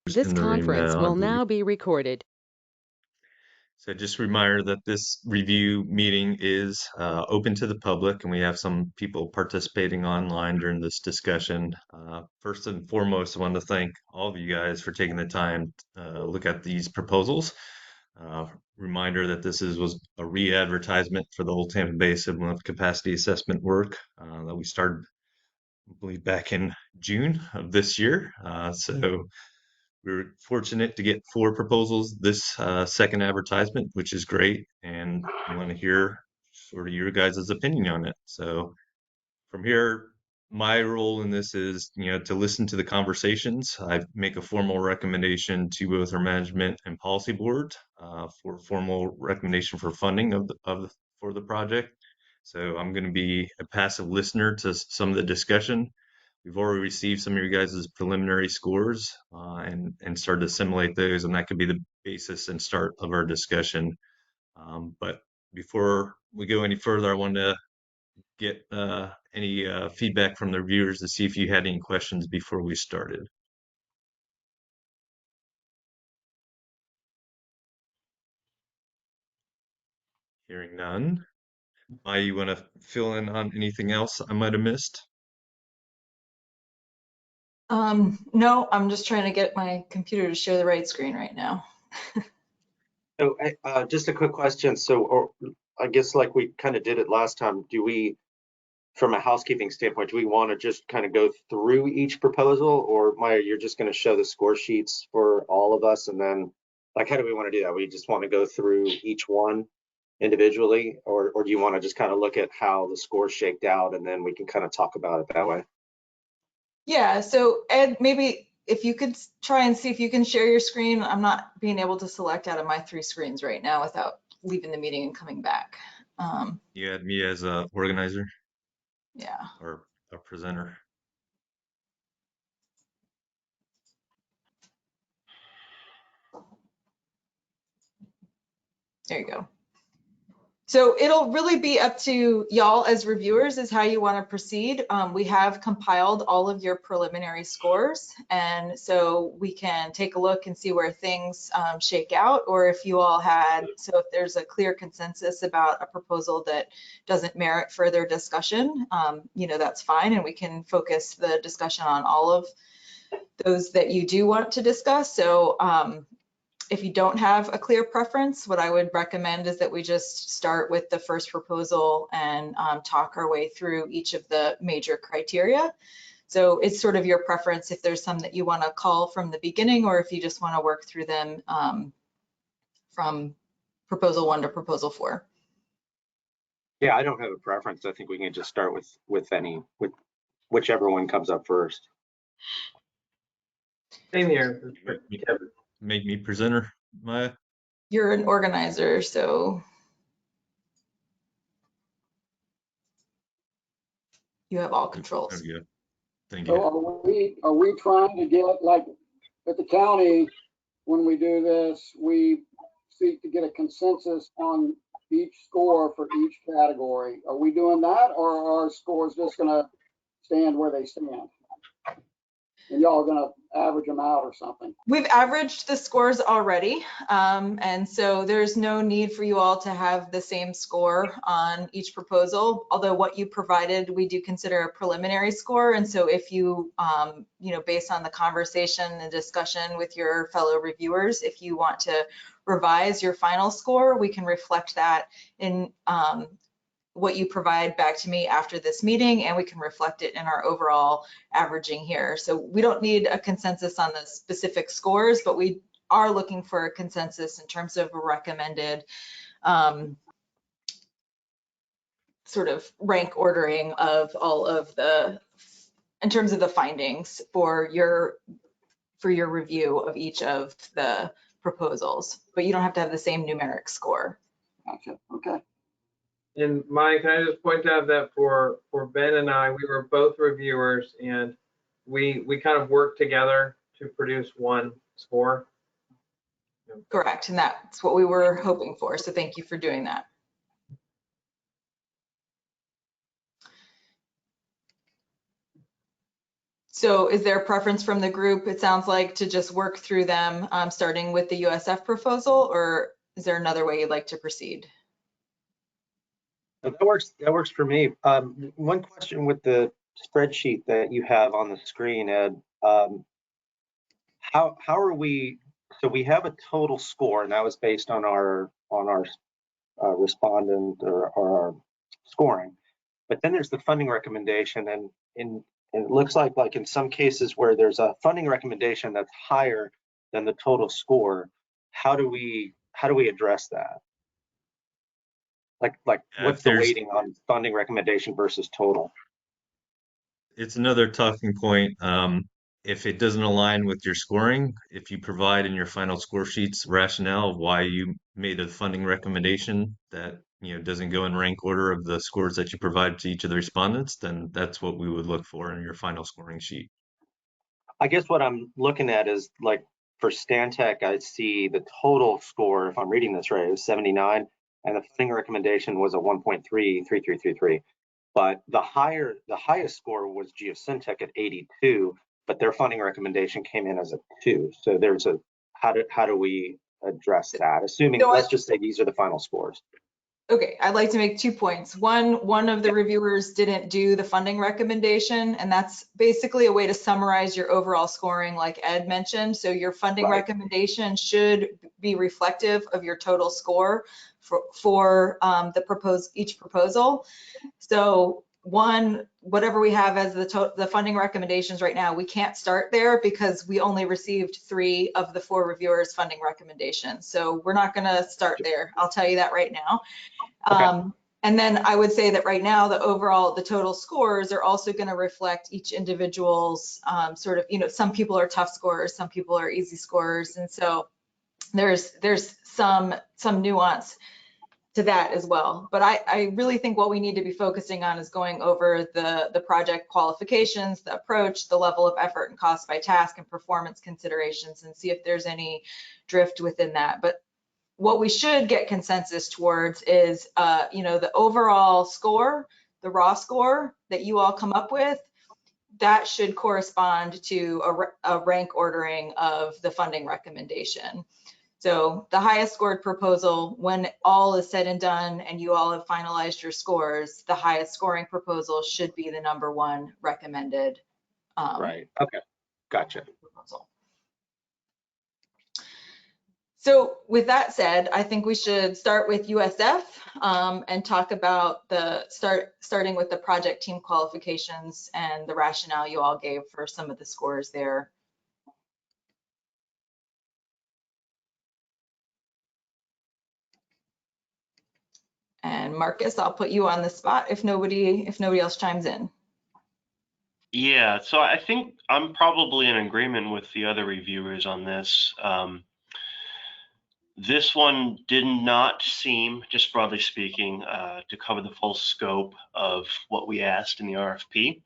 This in the room conference now, I will believe. now be recorded. So just a reminder that this review meeting is open to the public, and we have some people participating online during this discussion. First and foremost, I want to thank all of you guys for taking the time to look at these proposals. Reminder that was a re-advertisement for the Old Tampa Bay Assimilative Capacity Assessment work that we started, I believe, back in June of this year. So we were fortunate to get 4 proposals this second advertisement, which is great, and we want to hear sort of your guys' opinion on it. So from here, my role in this is, to listen to the conversations. I make a formal recommendation to both our management and policy board for formal recommendation for funding for the project. So I'm going to be a passive listener to some of the discussion. We've already received some of your guys' preliminary scores and started to assimilate those, and that could be the basis and start of our discussion. But before we go any further, I wanted to get any feedback from the viewers to see if you had any questions before we started. Hearing none. Maya, you want to fill in on anything else I might have missed? No, I'm just trying to get my computer to share the right screen right now. So just a quick question. So I guess like we kind of did it last time, do we, from a housekeeping standpoint, do we want to just kind of go through each proposal, or Maya, you're just going to show the score sheets for all of us? And then like, how do we want to do that? We just want to go through each one individually, or do you want to just kind of look at how the scores shaked out and then we can kind of talk about it that way? Yeah, so Ed, maybe if you could try and see if you can share your screen. I'm not being able to select out of my 3 screens right now without leaving the meeting and coming back. You had me as a organizer Yeah. or a presenter. There you go. So it'll really be up to y'all as reviewers is how you want to proceed. We have compiled all of your preliminary scores, and so we can take a look and see where things shake out, or if you all had, so if there's a clear consensus about a proposal that doesn't merit further discussion, that's fine, and we can focus the discussion on all of those that you do want to discuss. So if you don't have a clear preference, what I would recommend is that we just start with the first proposal and talk our way through each of the major criteria. So it's sort of your preference if there's some that you want to call from the beginning, or if you just want to work through them from proposal 1 to proposal 4. Yeah, I don't have a preference. I think we can just start with whichever one comes up first. Same here. Make me presenter, Maya. You're an organizer, so you have all controls. There we go. Thank you. So are we trying to get, like at the county, when we do this, we seek to get a consensus on each score for each category? Are we doing that, or are scores just gonna stand where they stand? And y'all are gonna average them out or something? We've averaged the scores already, and so there's no need for you all to have the same score on each proposal, although what you provided we do consider a preliminary score. And so if you, based on the conversation and discussion with your fellow reviewers, if you want to revise your final score, we can reflect that in what you provide back to me after this meeting, and we can reflect it in our overall averaging here. So we don't need a consensus on the specific scores, but we are looking for a consensus in terms of a recommended sort of rank ordering of all of in terms of the findings for your review of each of the proposals, but you don't have to have the same numeric score. Gotcha. Okay. And Mike, can I just point out that for Ben and I, we were both reviewers, and we kind of worked together to produce one score. Correct, and that's what we were hoping for. So thank you for doing that. So is there a preference from the group? It sounds like to just work through them, starting with the USF proposal, or is there another way you'd like to proceed? That works. That works for me. One question with the spreadsheet that you have on the screen, Ed. How are we? So we have a total score, and that was based on our respondent or our scoring. But then there's the funding recommendation, and it looks like in some cases where there's a funding recommendation that's higher than the total score, how do we address that? Like what's If the there's weighting on funding recommendation versus total? It's another talking point. If it doesn't align with your scoring, if you provide in your final score sheets rationale of why you made a funding recommendation that doesn't go in rank order of the scores that you provide to each of the respondents, then that's what we would look for in your final scoring sheet. I guess what I'm looking at is like for Stantec, I see the total score, if I'm reading this right, is 79, and the funding recommendation was a 1.33333. But the highest score was Geosyntec at 82, but their funding recommendation came in as a 2. So there's a how do we address that? Assuming, let's just say these are the final scores. Okay, I'd like to make 2 points. One of the reviewers didn't do the funding recommendation, and that's basically a way to summarize your overall scoring, like Ed mentioned. So your funding recommendation should be reflective of your total score for each proposal. So whatever we have as the funding recommendations right now, we can't start there because we only received 3 of the 4 reviewers' funding recommendations. So we're not going to start there. I'll tell you that right now. Okay. And then I would say that right now, the total scores are also going to reflect each individual's sort of, some people are tough scorers, some people are easy scorers. And so there's some nuance to that as well. But I really think what we need to be focusing on is going over the project qualifications, the approach, the level of effort and cost by task and performance considerations, and see if there's any drift within that. But what we should get consensus towards is, the overall score, the raw score that you all come up with, that should correspond to a rank ordering of the funding recommendation. So the highest scored proposal, when all is said and done and you all have finalized your scores, the highest scoring proposal should be the #1 recommended. Right. Okay. Gotcha. Proposal. So with that said, I think we should start with USF and talk about starting with the project team qualifications and the rationale you all gave for some of the scores there. And Marcus, I'll put you on the spot if nobody else chimes in. Yeah, so I think I'm probably in agreement with the other reviewers on this. This one did not seem, just broadly speaking, to cover the full scope of what we asked in the RFP.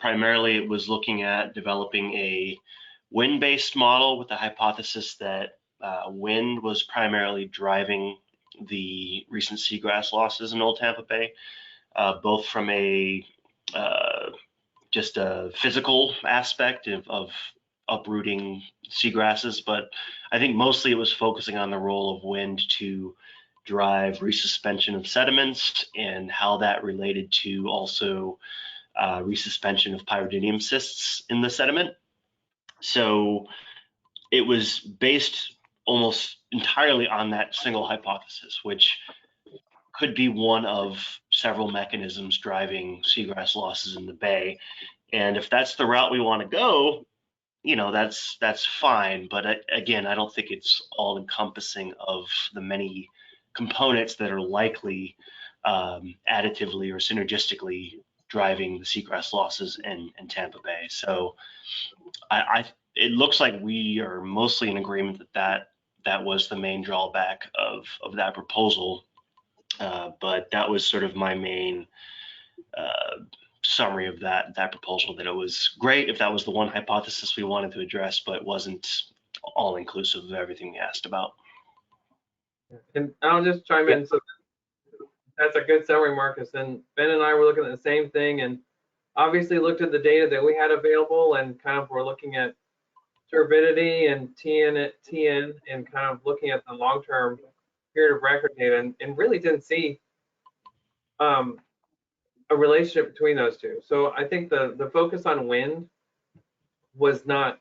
Primarily, it was looking at developing a wind-based model with the hypothesis that wind was primarily driving the recent seagrass losses in Old Tampa Bay, both from just a physical aspect of uprooting seagrasses, but I think mostly it was focusing on the role of wind to drive resuspension of sediments and how that related to also resuspension of pyridinium cysts in the sediment. So it was based almost entirely on that single hypothesis, which could be one of several mechanisms driving seagrass losses in the bay. And if that's the route we want to go, that's fine. But again, I don't think it's all encompassing of the many components that are likely additively or synergistically driving the seagrass losses in Tampa Bay. So it looks like we are mostly in agreement that was the main drawback of that proposal. But that was sort of my main summary of that proposal, that it was great if that was the one hypothesis we wanted to address, but wasn't all inclusive of everything we asked about. And I'll just chime in. So that's a good summary, Marcus. And Ben and I were looking at the same thing, and obviously looked at the data that we had available and kind of were looking at turbidity and TN and kind of looking at the long-term period of record data and really didn't see a relationship between those two. So I think the focus on wind was not,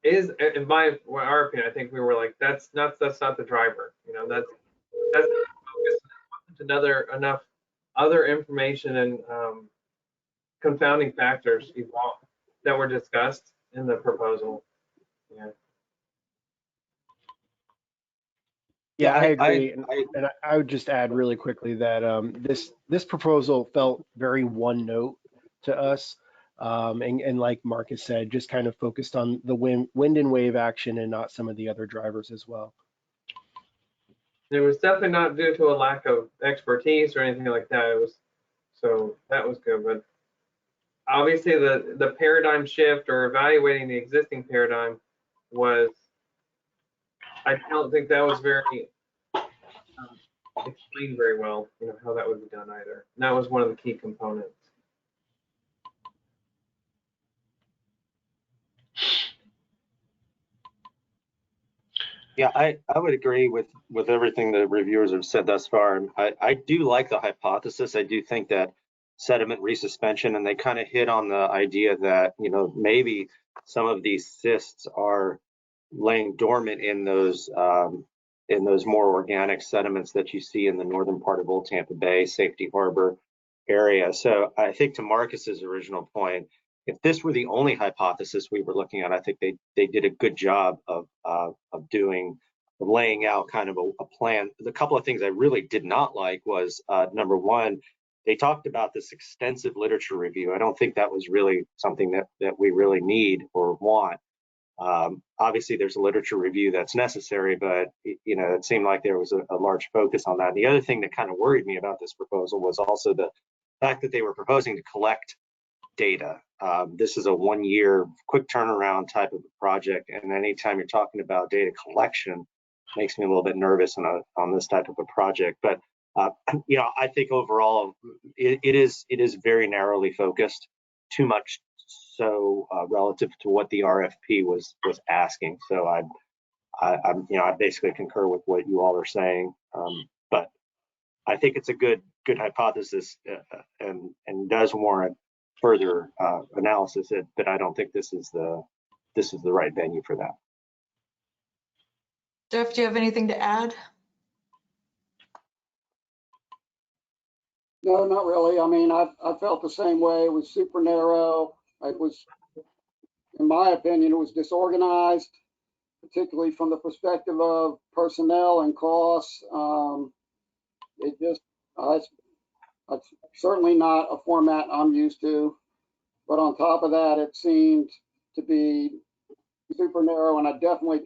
is, in our opinion, I think we were like, that's not the driver. You know, that's the focus. Enough other information and confounding factors that were discussed in the proposal. Yeah. Yeah, I agree. And I would just add really quickly that this proposal felt very one note to us. And like Marcus said, just kind of focused on the wind and wave action and not some of the other drivers as well. It was definitely not due to a lack of expertise or anything like that. It was, so that was good. But obviously the paradigm shift or evaluating the existing paradigm was, I don't think that was very explained very well, you know, how that would be done either. And that was one of the key components. Yeah, I would agree with everything the reviewers have said thus far. I do like the hypothesis. I do think that sediment resuspension, and they kind of hit on the idea that, you know, maybe some of these cysts are laying dormant in those more organic sediments that you see in the northern part of Old Tampa Bay, Safety Harbor area. So I think, to Marcus's original point, if this were the only hypothesis we were looking at, I think they did a good job of laying out kind of a plan. The couple of things I really did not like was, number one, they talked about this extensive literature review. I don't think that was really something that we really need or want. Obviously, there's a literature review that's necessary, but you know, it seemed like there was a large focus on that. The other thing that kind of worried me about this proposal was also the fact that they were proposing to collect data. This is a 1-year quick turnaround type of a project, and anytime you're talking about data collection, makes me a little bit nervous on this type of a project. But you know, I think overall it is very narrowly focused, too much so relative to what the RFP was asking. So I'm you know, I basically concur with what you all are saying, but I think it's a good hypothesis and does warrant further analysis, but I don't think this is the right venue for that. Jeff, do you have anything to add? No, not really. I mean, I felt the same way. It was super narrow. It was, in my opinion, it was disorganized, particularly from the perspective of personnel and costs. It just, it's certainly not a format I'm used to. But on top of that, it seemed to be super narrow, and I definitely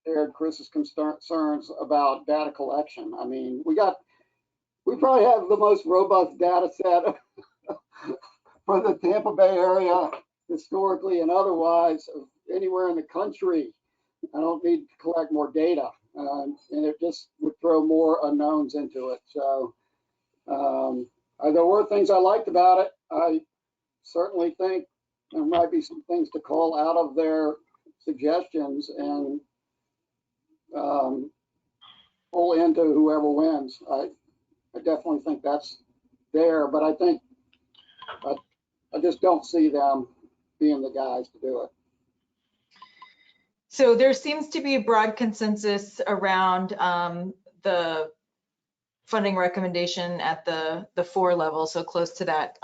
shared Chris's concerns about data collection. I mean, we probably have the most robust data set for the Tampa Bay area, historically and otherwise, of anywhere in the country. I don't need to collect more data, and it just would throw more unknowns into it. So there were things I liked about it. I certainly think there might be some things to call out of their suggestions and pull into whoever wins. I definitely think that's there, but I think I just don't see them being the guys to do it. So there seems to be a broad consensus around the funding recommendation at the 4 level, so close to that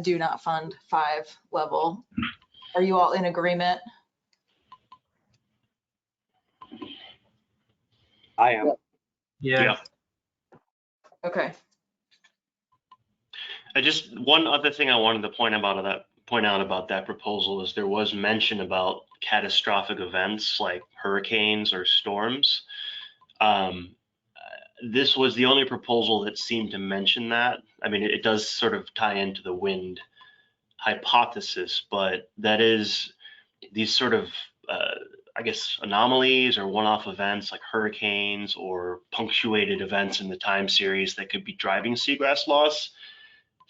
do not fund 5 level. Are you all in agreement? I am. Yeah. Okay. One other thing I wanted to point out about that proposal is there was mention about catastrophic events like hurricanes or storms. This was the only proposal that seemed to mention that. I mean, it does sort of tie into the wind hypothesis, but that is these sort of, I guess, anomalies or one-off events like hurricanes or punctuated events in the time series that could be driving seagrass loss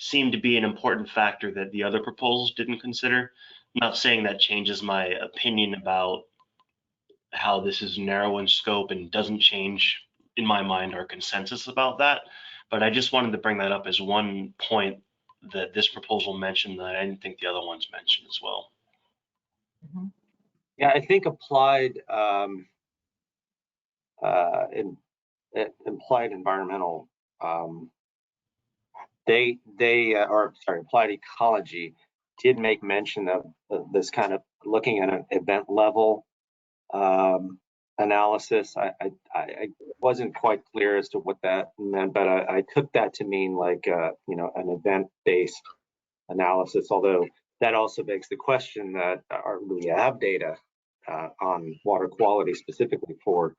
seemed to be an important factor that the other proposals didn't consider. I'm not saying that changes my opinion about how this is narrow in scope and doesn't change, in my mind, our consensus about that. But I just wanted to bring that up as one point that this proposal mentioned that I didn't think the other ones mentioned as well. Yeah, I think applied implied environmental, applied ecology did make mention of this kind of looking at an event level analysis. I wasn't quite clear as to what that meant, but I took that to mean like an event-based analysis. Although that also begs the question that do we have data on water quality specifically for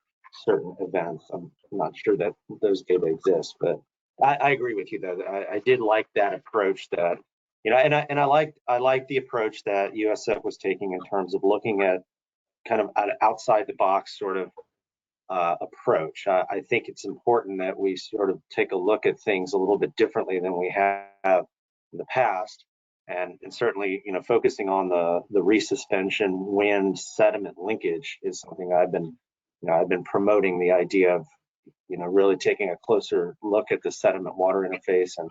certain events? I'm not sure that those data exist, but I agree with you though. I did like that approach that, and I liked the approach that USF was taking in terms of looking at kind of an outside the box sort of approach. I think it's important that we sort of take a look at things a little bit differently than we have in the past. And certainly, focusing on the resuspension wind sediment linkage is something I've been promoting the idea of, really taking a closer look at the sediment water interface and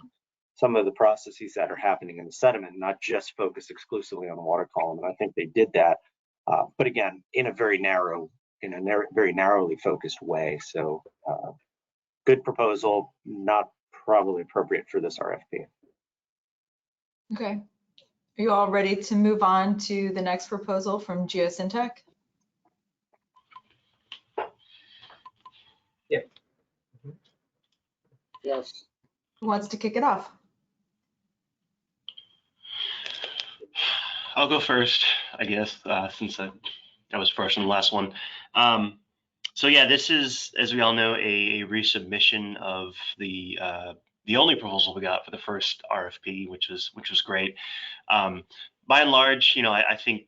some of the processes that are happening in the sediment, not just focus exclusively on the water column. And I think they did that, but again, in a very narrowly focused way. So good proposal, not probably appropriate for this RFP. Okay. Are you all ready to move on to the next proposal from Geosyntec? Yeah. Yes. Who wants to kick it off? I'll go first, I guess, since I was first on the last one. So yeah, this is, as we all know, a resubmission of the only proposal we got for the first RFP, which was great. By and large, I think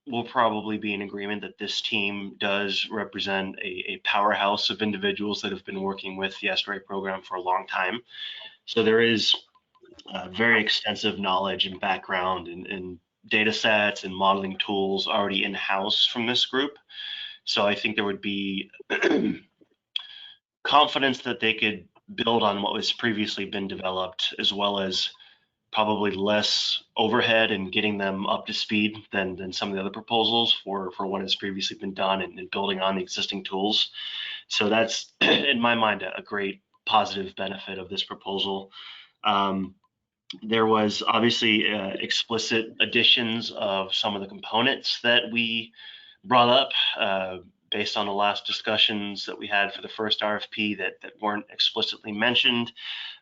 we'll probably be in agreement that this team does represent a powerhouse of individuals that have been working with the estuary program for a long time. So there is very extensive knowledge and background and data sets and modeling tools already in-house from this group. So I think there would be confidence that they could build on what was previously been developed, as well as probably less overhead in getting them up to speed than some of the other proposals for what has previously been done and building on the existing tools. So that's, in my mind, a great positive benefit of this proposal. There was obviously explicit additions of some of the components that we brought up based on the last discussions that we had for the first RFP that weren't explicitly mentioned.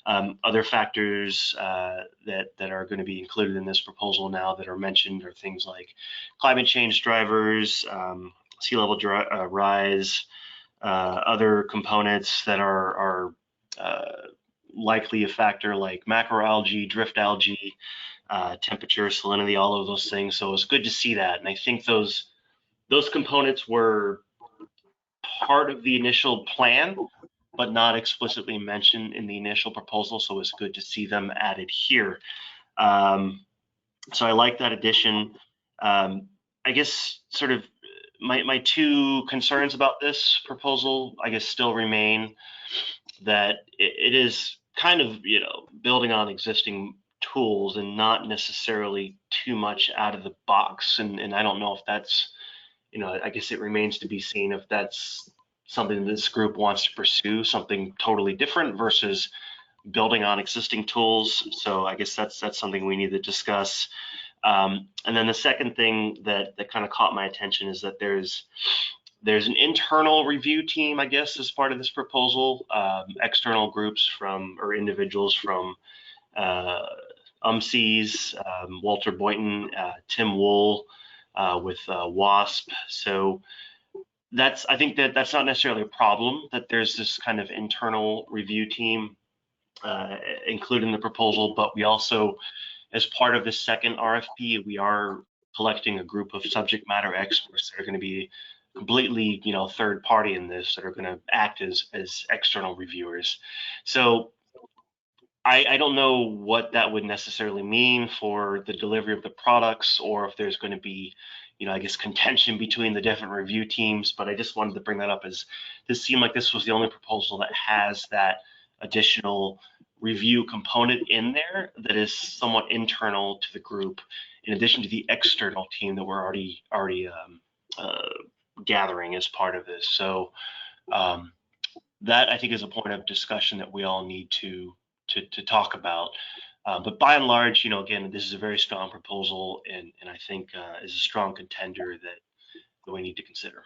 Other factors that are going to be included in this proposal now that are mentioned are things like climate change drivers, sea level rise, other components that are likely a factor like macroalgae, drift algae, temperature, salinity, all of those things. So it's good to see that. And I think those components were part of the initial plan, but not explicitly mentioned in the initial proposal. So it's good to see them added here. So I like that addition. I guess sort of my two concerns about this proposal, I guess, still remain that it is kind of, building on existing tools and not necessarily too much out of the box. And I don't know if that's, I guess it remains to be seen if that's something this group wants to pursue, something totally different versus building on existing tools. So I guess that's something we need to discuss. And then the second thing that kind of caught my attention is that there's an internal review team, I guess, as part of this proposal, external groups or individuals from UMCES, Walter Boynton, Tim Wool with WASP. So I think that's not necessarily a problem that there's this kind of internal review team included in the proposal, but we also, as part of the second RFP, we are collecting a group of subject matter experts that are going to be completely, third party in this, that are going to act as external reviewers. So I don't know what that would necessarily mean for the delivery of the products, or if there's going to be, I guess, contention between the different review teams. But I just wanted to bring that up, as this seemed like this was the only proposal that has that additional review component in there that is somewhat internal to the group, in addition to the external team that we're already gathering as part of this. So that, I think, is a point of discussion that we all need to talk about. But by and large, again, this is a very strong proposal, and I think is a strong contender that we need to consider.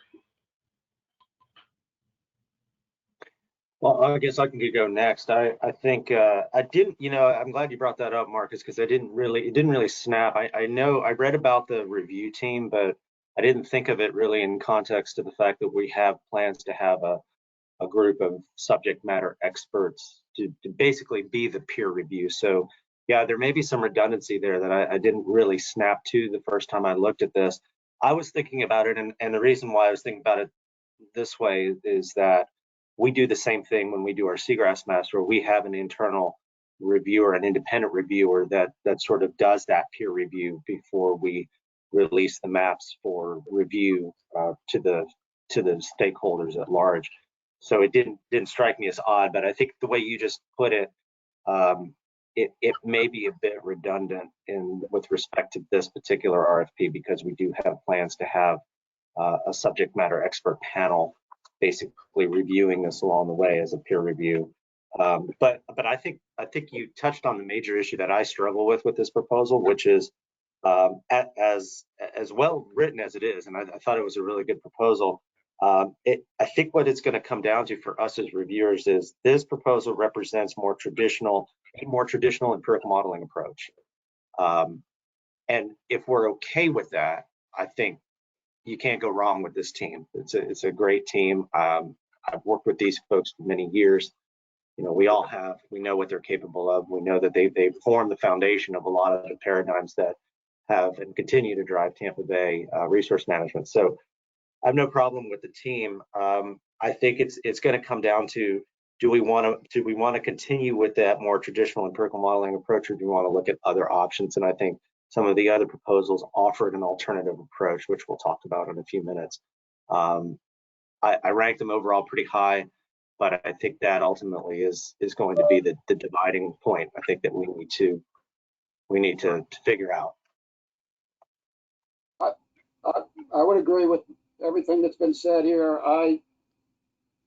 Well, I guess I can go next. I think I didn't, I'm glad you brought that up, Marcus, because it didn't really snap. I know I read about the review team, but I didn't think of it really in context of the fact that we have plans to have a group of subject matter experts to basically be the peer review. So yeah, there may be some redundancy there that I didn't really snap to the first time I looked at this. I was thinking about it, and the reason why I was thinking about it this way is that we do the same thing when we do our seagrass maps, where we have an internal reviewer, an independent reviewer that sort of does that peer review before we release the maps for review to the stakeholders at large. So it didn't strike me as odd, but I think the way you just put it, it may be a bit redundant with respect to this particular RFP, because we do have plans to have a subject matter expert panel basically reviewing this along the way as a peer review. But I think you touched on the major issue that I struggle with this proposal, which is as well written as it is, and I thought it was a really good proposal. I think what it's going to come down to for us as reviewers is this proposal represents a more traditional empirical modeling approach. And if we're okay with that, I think you can't go wrong with this team. It's a great team. I've worked with these folks for many years. We all have. We know what they're capable of. We know that they form the foundation of a lot of the paradigms that have and continue to drive Tampa Bay resource management. So I have no problem with the team. I think it's going to come down to, do we want to continue with that more traditional empirical modeling approach, or do we want to look at other options? And I think some of the other proposals offered an alternative approach, which we'll talk about in a few minutes. I ranked them overall pretty high, but I think that ultimately is going to be the dividing point. I think that we need to figure out. I would agree with everything that's been said here. I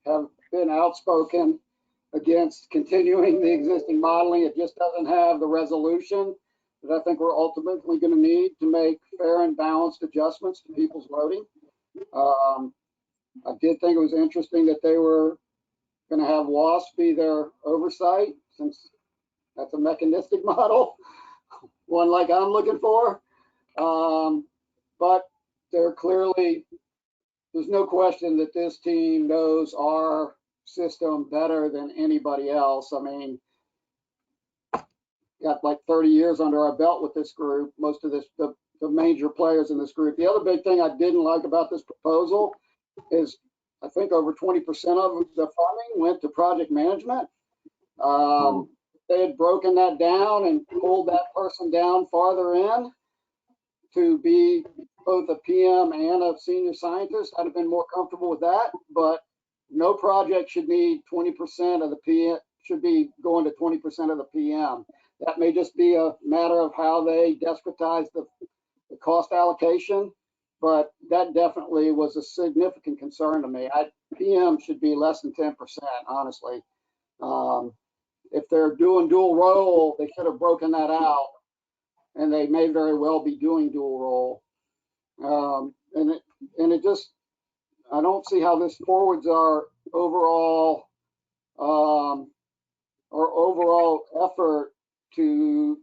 have been outspoken against continuing the existing modeling. It just doesn't have the resolution that I think we're ultimately going to need to make fair and balanced adjustments to people's loading. I did think it was interesting that they were going to have WASP be their oversight, since that's a mechanistic model, one like I'm looking for. But they're clearly, there's no question that this team knows our system better than anybody else. I mean, got like 30 years under our belt with this group, most of the major players in this group. The other big thing I didn't like about this proposal is I think over 20% of the funding went to project management. They had broken that down and pulled that person down farther in to be both a PM and a senior scientist. I'd have been more comfortable with that, but no project should need 20% of the PM, should be going to 20% of the PM. That may just be a matter of how they discretize the cost allocation, but that definitely was a significant concern to me. PM should be less than 10%, honestly. If they're doing dual role, they should have broken that out, and they may very well be doing dual role. And it just, I don't see how this forwards our overall effort to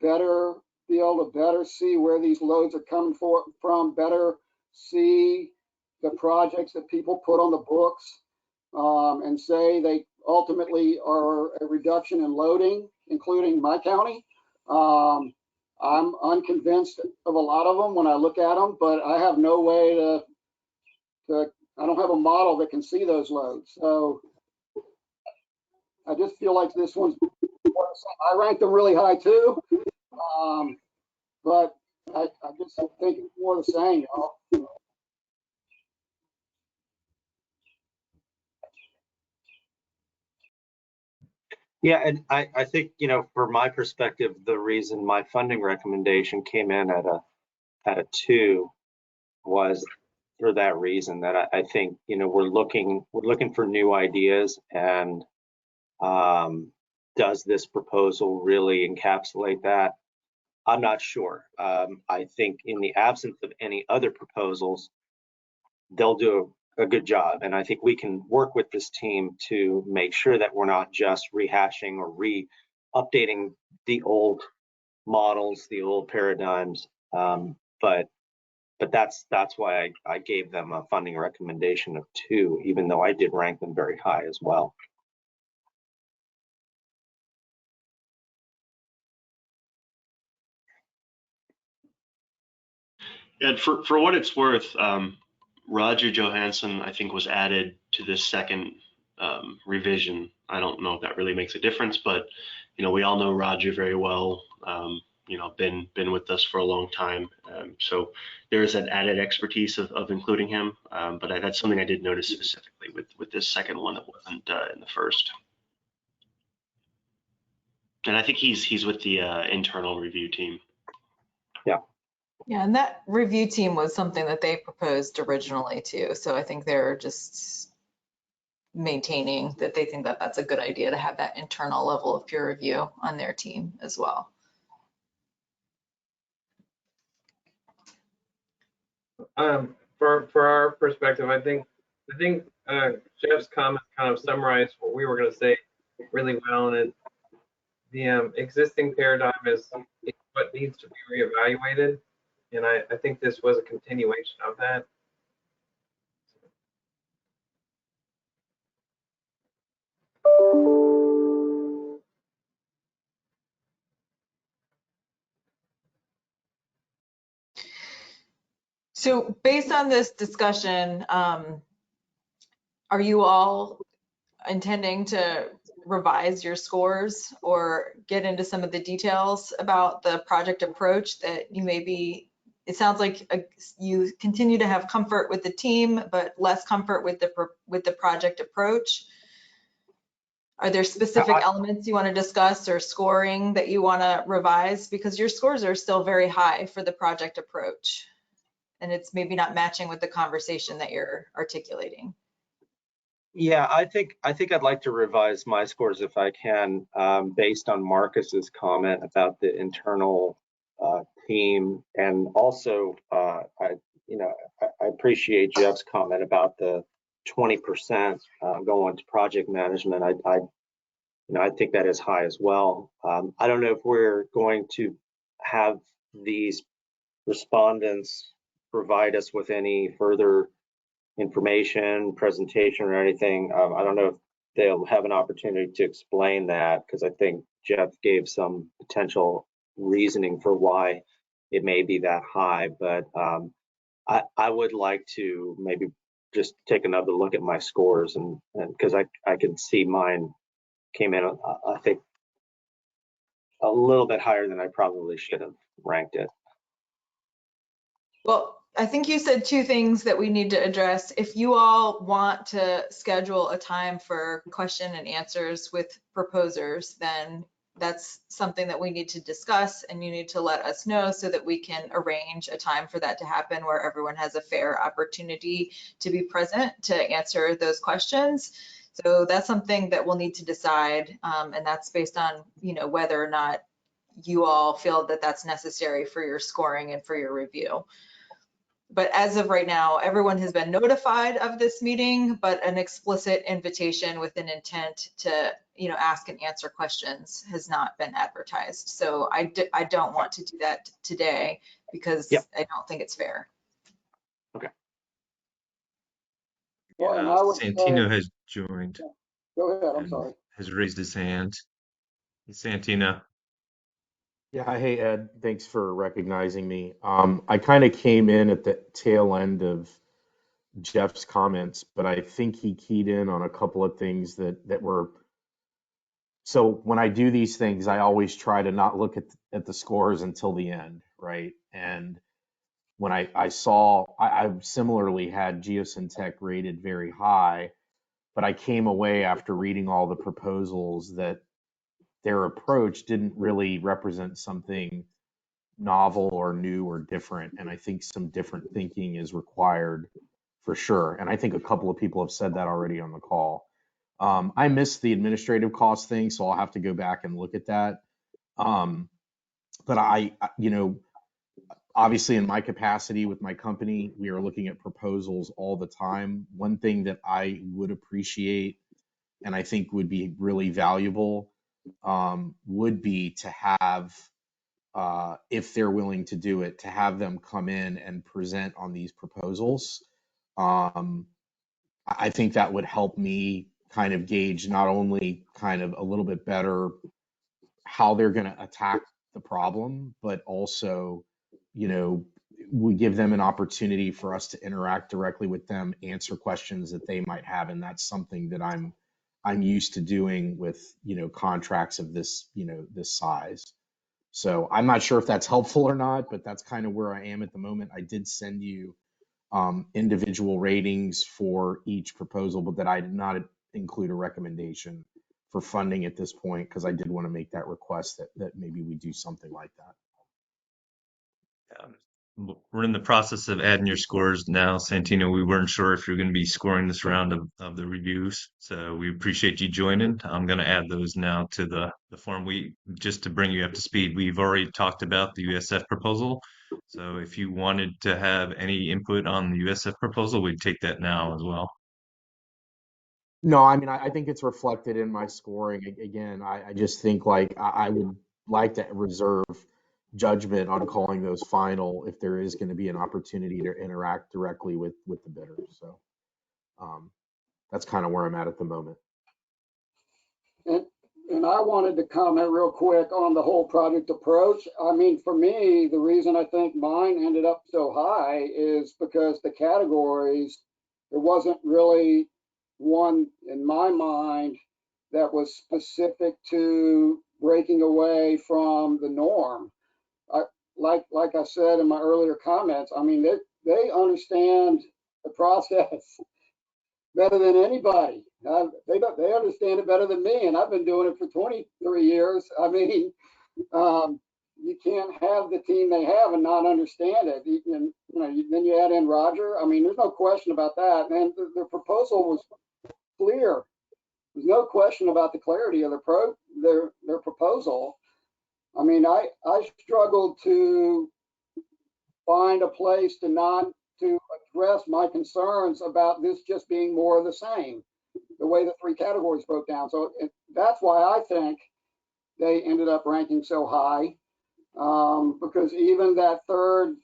better be able to better see where these loads are coming from, better see the projects that people put on the books, and say they ultimately are a reduction in loading, including my county. I'm unconvinced of a lot of them when I look at them, but I have no way to I don't have a model that can see those loads. So I just feel like this one's I ranked them really high too. But I just think it's more the same, y'all. Yeah, and I think, from my perspective, the reason my funding recommendation came in at a 2 was for that reason, that I think, we're looking for new ideas, and does this proposal really encapsulate that? I'm not sure. I think in the absence of any other proposals, they'll do a good job. And I think we can work with this team to make sure that we're not just rehashing or updating the old models, the old paradigms. But that's why I gave them a funding recommendation of 2, even though I did rank them very high as well. And for what it's worth, Roger Johansson, I think, was added to this second revision. I don't know if that really makes a difference, but we all know Roger very well. Been with us for a long time, so there is that added expertise of including him. But that's something I did notice specifically with this second one that wasn't in the first. And I think he's with the internal review team. Yeah, and that review team was something that they proposed originally too. So I think they're just maintaining that they think that that's a good idea to have that internal level of peer review on their team as well. For our perspective, I think Jeff's comments kind of summarized what we were going to say really well, and the existing paradigm is what needs to be reevaluated, and I think this was a continuation of that. So based on this discussion, are you all intending to revise your scores or get into some of the details about the project approach that you may be? It sounds like you continue to have comfort with the team, but less comfort with the project approach. Are there specific elements you want to discuss or scoring that you want to revise? Because your scores are still very high for the project approach, and it's maybe not matching with the conversation that you're articulating. Yeah, I think I'd like to revise my scores if I can, based on Marcus's comment about the internal team, and also I appreciate Jeff's comment about the 20% going to project management. I think that is high as well. I don't know if we're going to have these respondents provide us with any further information, presentation, or anything. I don't know if they'll have an opportunity to explain that, because I think Jeff gave some potential reasoning for why it may be that high. But I would like to maybe just take another look at my scores, and because I can see mine came in, I think, a little bit higher than I probably should have ranked it. Well, I think you said 2 things that we need to address. If you all want to schedule a time for question and answers with proposers, then that's something that we need to discuss, and you need to let us know so that we can arrange a time for that to happen where everyone has a fair opportunity to be present to answer those questions. So that's something that we'll need to decide, and that's based on whether or not you all feel that that's necessary for your scoring and for your review. But as of right now, everyone has been notified of this meeting, but an explicit invitation with an intent to, ask and answer questions has not been advertised. So I don't want to do that today, because I don't think it's fair. Okay. Well, and I would Santino has joined. Go ahead, I'm sorry. Has raised his hand. Santino. Yeah, hey Ed, thanks for recognizing me. I kind of came in at the tail end of Jeff's comments, but I think he keyed in on a couple of things that were So when I do these things, I always try to not look at the scores until the end, right? And when I saw, I've similarly had Geosyntec rated very high, but I came away after reading all the proposals that their approach didn't really represent something novel or new or different. And I think some different thinking is required for sure. And I think a couple of people have said that already on the call. I missed the administrative cost thing, so I'll have to go back and look at that. But obviously in my capacity with my company, we are looking at proposals all the time. One thing that I would appreciate and I think would be really valuable would be to have, if they're willing to do it, to have them come in and present on these proposals. I think that would help me kind of gauge not only kind of a little bit better how they're going to attack the problem, but also, we give them an opportunity for us to interact directly with them, answer questions that they might have, and that's something that I'm used to doing with contracts of this this size. So I'm not sure if that's helpful or not, but that's kind of where I am at the moment. I did send you individual ratings for each proposal, but that I did not include a recommendation for funding at this point because I did want to make that request that maybe we do something like that. We're in the process of adding your scores now, Santino. We weren't sure if you're going to be scoring this round of the reviews, so we appreciate you joining. I'm going to add those now to the form. Just to bring you up to speed, we've already talked about the USF proposal. So if you wanted to have any input on the USF proposal, we'd take that now as well. No, I mean, I think it's reflected in my scoring. Again, I just think like I would like to reserve judgment on calling those final if there is going to be an opportunity to interact directly with the bidders. So that's kind of where I'm at the moment. And I wanted to comment real quick on the whole project approach. I mean, for me, the reason I think mine ended up so high is because the categories, there wasn't really one in my mind that was specific to breaking away from the norm. Like I said in my earlier comments, I mean, they understand the process better than anybody. They understand it better than me, and I've been doing it for 23 years. I mean, you can't have the team they have and not understand it. And, then you add in Roger. I mean, there's no question about that. And the proposal was clear. There's no question about the clarity of their proposal. I mean, I struggled to find a place to address my concerns about this just being more of the same, the way the three categories broke down. So that's why I think they ended up ranking so high, because even that third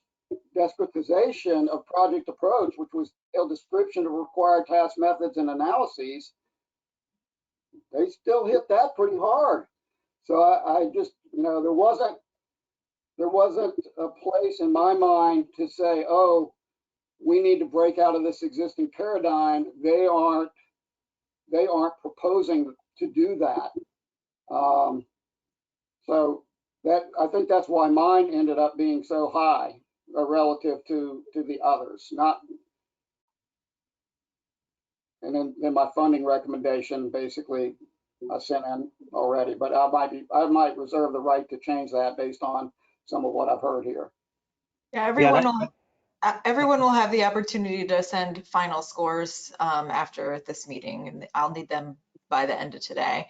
descriptization of project approach, which was a description of required task methods and analyses, they still hit that pretty hard. So I just, there wasn't a place in my mind to say, oh, we need to break out of this existing paradigm. They aren't proposing to do that. So that, I think that's why mine ended up being so high relative to the others. And then my funding recommendation basically I sent in already, but I might reserve the right to change that based on some of what I've heard here. Yeah, everyone will have the opportunity to send final scores after this meeting, and I'll need them by the end of today,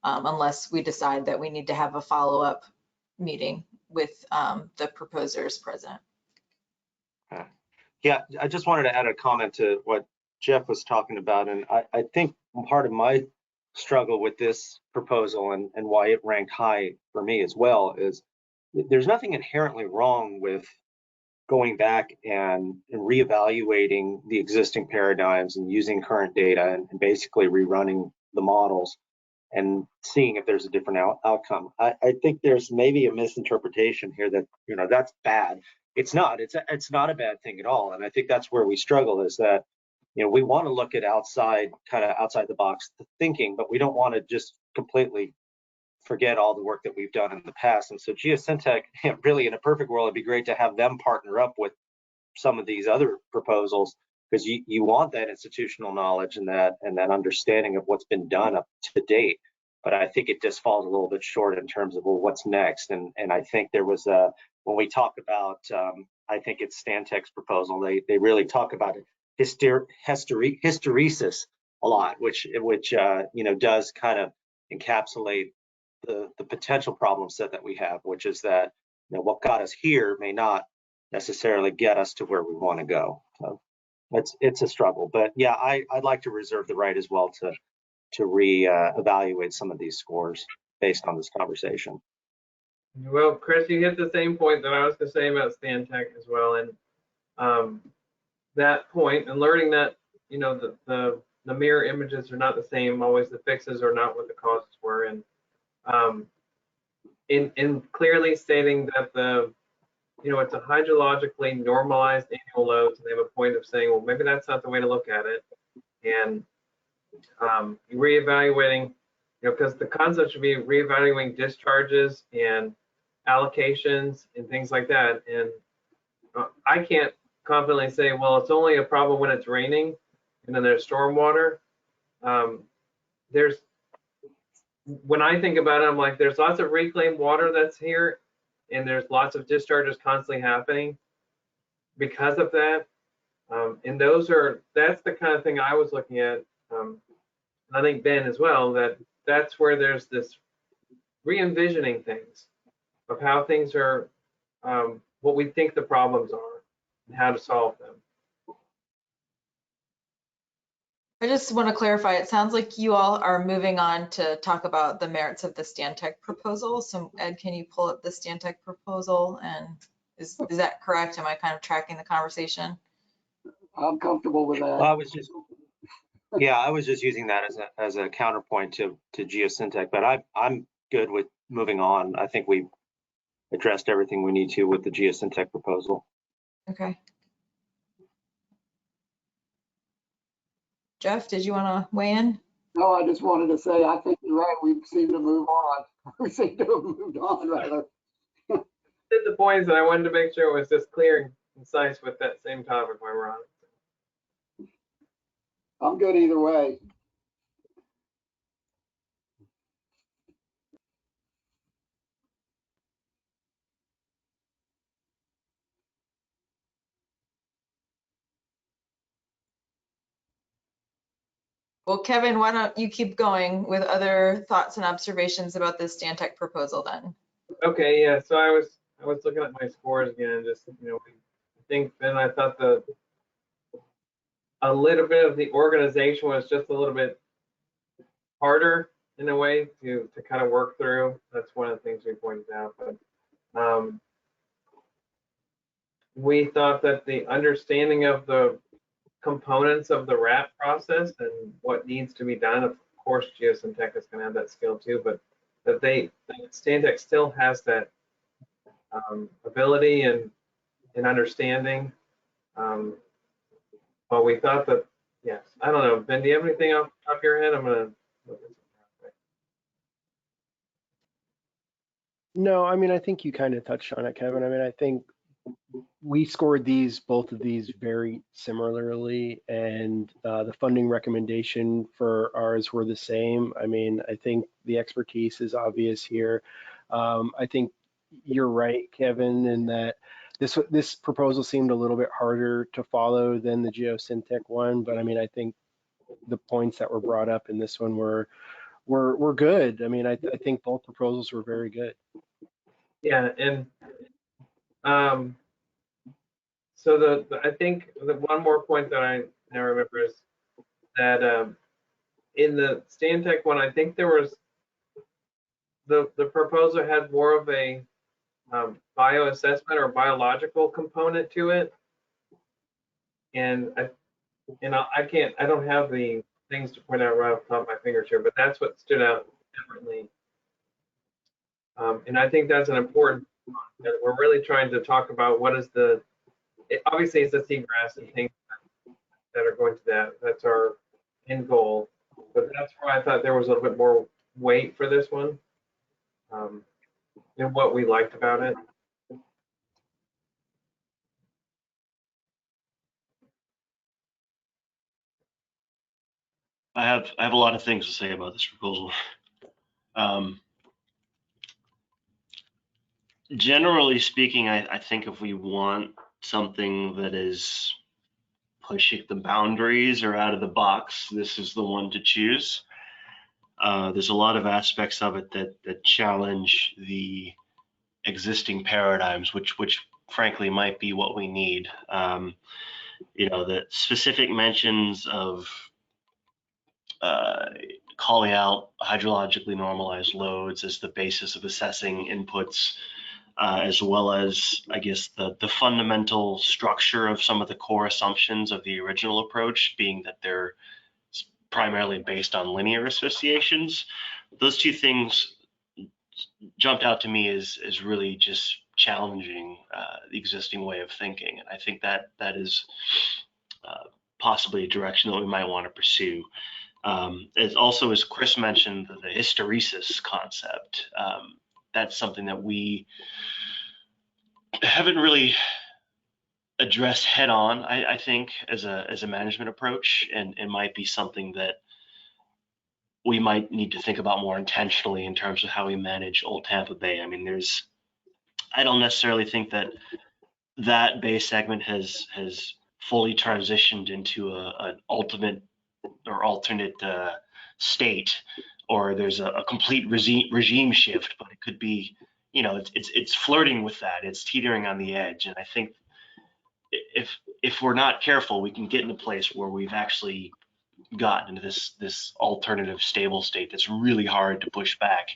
unless we decide that we need to have a follow-up meeting with the proposers present. Yeah, I just wanted to add a comment to what Jeff was talking about. And I think part of my struggle with this proposal and why it ranked high for me as well is there's nothing inherently wrong with going back and reevaluating the existing paradigms and using current data and basically rerunning the models and seeing if there's a different outcome. I think there's maybe a misinterpretation here that, that's bad. It's not. It's not a bad thing at all. And I think that's where we struggle is that, we want to look at outside the box thinking, but we don't want to just completely forget all the work that we've done in the past. And so Geosyntec, really in a perfect world, it'd be great to have them partner up with some of these other proposals, because you want that institutional knowledge and that understanding of what's been done up to date. But I think it just falls a little bit short in terms of, well, what's next? And I think there was when we talk about, I think it's Stantec's proposal, they really talk about hysteresis a lot, which does kind of encapsulate the potential problem set that we have, which is that what got us here may not necessarily get us to where we want to go. So it's a struggle, but yeah, I'd like to reserve the right as well to re-evaluate some of these scores based on this conversation. Well, Chris, you hit the same point that I was going to say about Stantec as well, and that point and learning that the mirror images are not the same always, the fixes are not what the causes were, and in clearly stating that it's a hydrologically normalized annual load, so they have a point of saying, well, maybe that's not the way to look at it, and reevaluating, because the concept should be reevaluating discharges and allocations and things like that. And I can't confidently say, well, it's only a problem when it's raining and then there's stormwater. When I think about it, I'm like, there's lots of reclaimed water that's here, and there's lots of discharges constantly happening because of that. And that's the kind of thing I was looking at. And I think Ben as well, that's where there's this re-envisioning things of how things are, what we think the problems are and how to solve them. I just want to clarify, it sounds like you all are moving on to talk about the merits of the Stantec proposal. So Ed, can you pull up the Stantec proposal, and is that correct? Am I kind of tracking the conversation? I'm comfortable with that. Well, I was just using that as a counterpoint to Geosyntec, but I'm good with moving on. I think we addressed everything we need to with the Geosyntec proposal. Okay. Jeff, did you want to weigh in? No, I just wanted to say, I think you're right. We seem to move on. We seem to have moved on, rather. Did the points, and I wanted to make sure it was just clear and concise with that same topic while we're on it. I'm good either way. Well, Kevin, why don't you keep going with other thoughts and observations about this Stantec proposal then? Okay, yeah. So I was looking at my scores again, just I think then I thought a little bit of the organization was just a little bit harder in a way to kind of work through. That's one of the things we pointed out. But we thought that the understanding of the components of the RAP process and what needs to be done, of course, Geosyntec is going to have that skill too, but that Stantec still has that ability and understanding. But we thought that, yes, I don't know, Ben, do you have anything off the top of your head? I'm going to look at something. No, I mean, I think you kind of touched on it, Kevin. I mean, I think we scored both of these very similarly, and the funding recommendation for ours were the same. I mean, I think the expertise is obvious here. I think you're right, Kevin, in that this proposal seemed a little bit harder to follow than the Geosyntec one, but I mean, I think the points that were brought up in this one were good. I mean, I think both proposals were very good. Yeah, and so I think the one more point that I now remember is that in the Stantec one, I think there was the proposal had more of a bioassessment or biological component to it, and I don't have the things to point out right off the top of my fingers here, but that's what stood out differently. And I think that's an important one, that we're really trying to talk about what is obviously it's the seagrass and things that are going to that. That's our end goal. But that's why I thought there was a little bit more weight for this one. and what we liked about it. I have a lot of things to say about this proposal. Generally speaking, I think if we want something that is pushing the boundaries or out of the box, this is the one to choose. There's a lot of aspects of it that challenge the existing paradigms, which frankly might be what we need. The specific mentions of calling out hydrologically normalized loads as the basis of assessing inputs, as well as, I guess, the fundamental structure of some of the core assumptions of the original approach, being that they're primarily based on linear associations. Those two things jumped out to me as really just challenging the existing way of thinking. And I think that is possibly a direction that we might want to pursue. As also, as Chris mentioned, the hysteresis concept. That's something that we haven't really addressed head on, I think, as a management approach, and it might be something that we might need to think about more intentionally in terms of how we manage Old Tampa Bay. I mean, I don't necessarily think that bay segment has fully transitioned into an ultimate or alternate state, or there's a complete regime shift, but it could be, it's flirting with that. It's teetering on the edge, and I think if we're not careful, we can get in a place where we've actually gotten into this alternative stable state that's really hard to push back,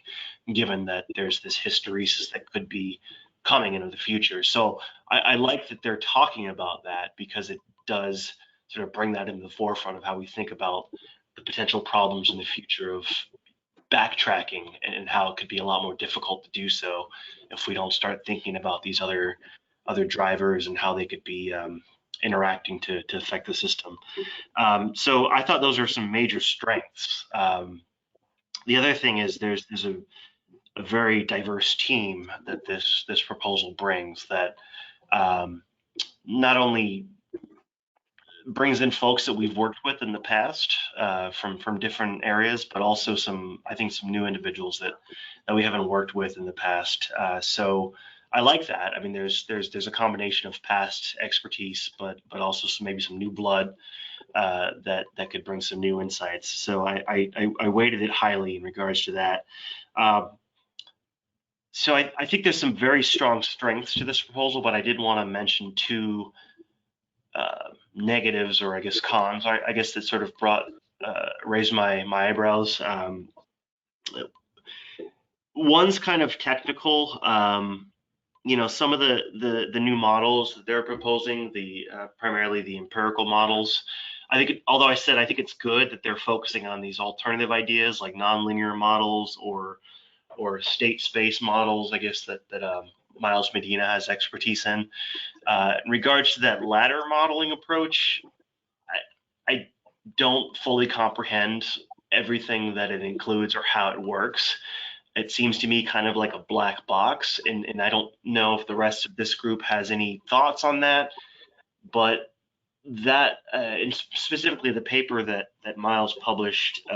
given that there's this hysteresis that could be coming into the future. So I like that they're talking about that, because it does sort of bring that into the forefront of how we think about the potential problems in the future of backtracking, and how it could be a lot more difficult to do so if we don't start thinking about these other drivers and how they could be interacting to affect the system. So I thought those are some major strengths. The other thing is there's a very diverse team that this proposal brings, that not only brings in folks that we've worked with in the past from different areas, but also I think some new individuals that we haven't worked with in the past. So I like that. I mean, there's a combination of past expertise, but also maybe some new blood that could bring some new insights. So I weighted it highly in regards to that. So I think there's some very strong strengths to this proposal, but I did want to mention two negatives, or I guess cons, I guess, that sort of raised my eyebrows. One's kind of technical. Some of the new models that they're proposing, primarily the empirical models, I think, although I think it's good that they're focusing on these alternative ideas like nonlinear models or state space models, I guess, that Miles Medina has expertise in. In regards to that latter modeling approach, I don't fully comprehend everything that it includes or how it works. It seems to me kind of like a black box, and I don't know if the rest of this group has any thoughts on that. But that, and specifically the paper that Miles published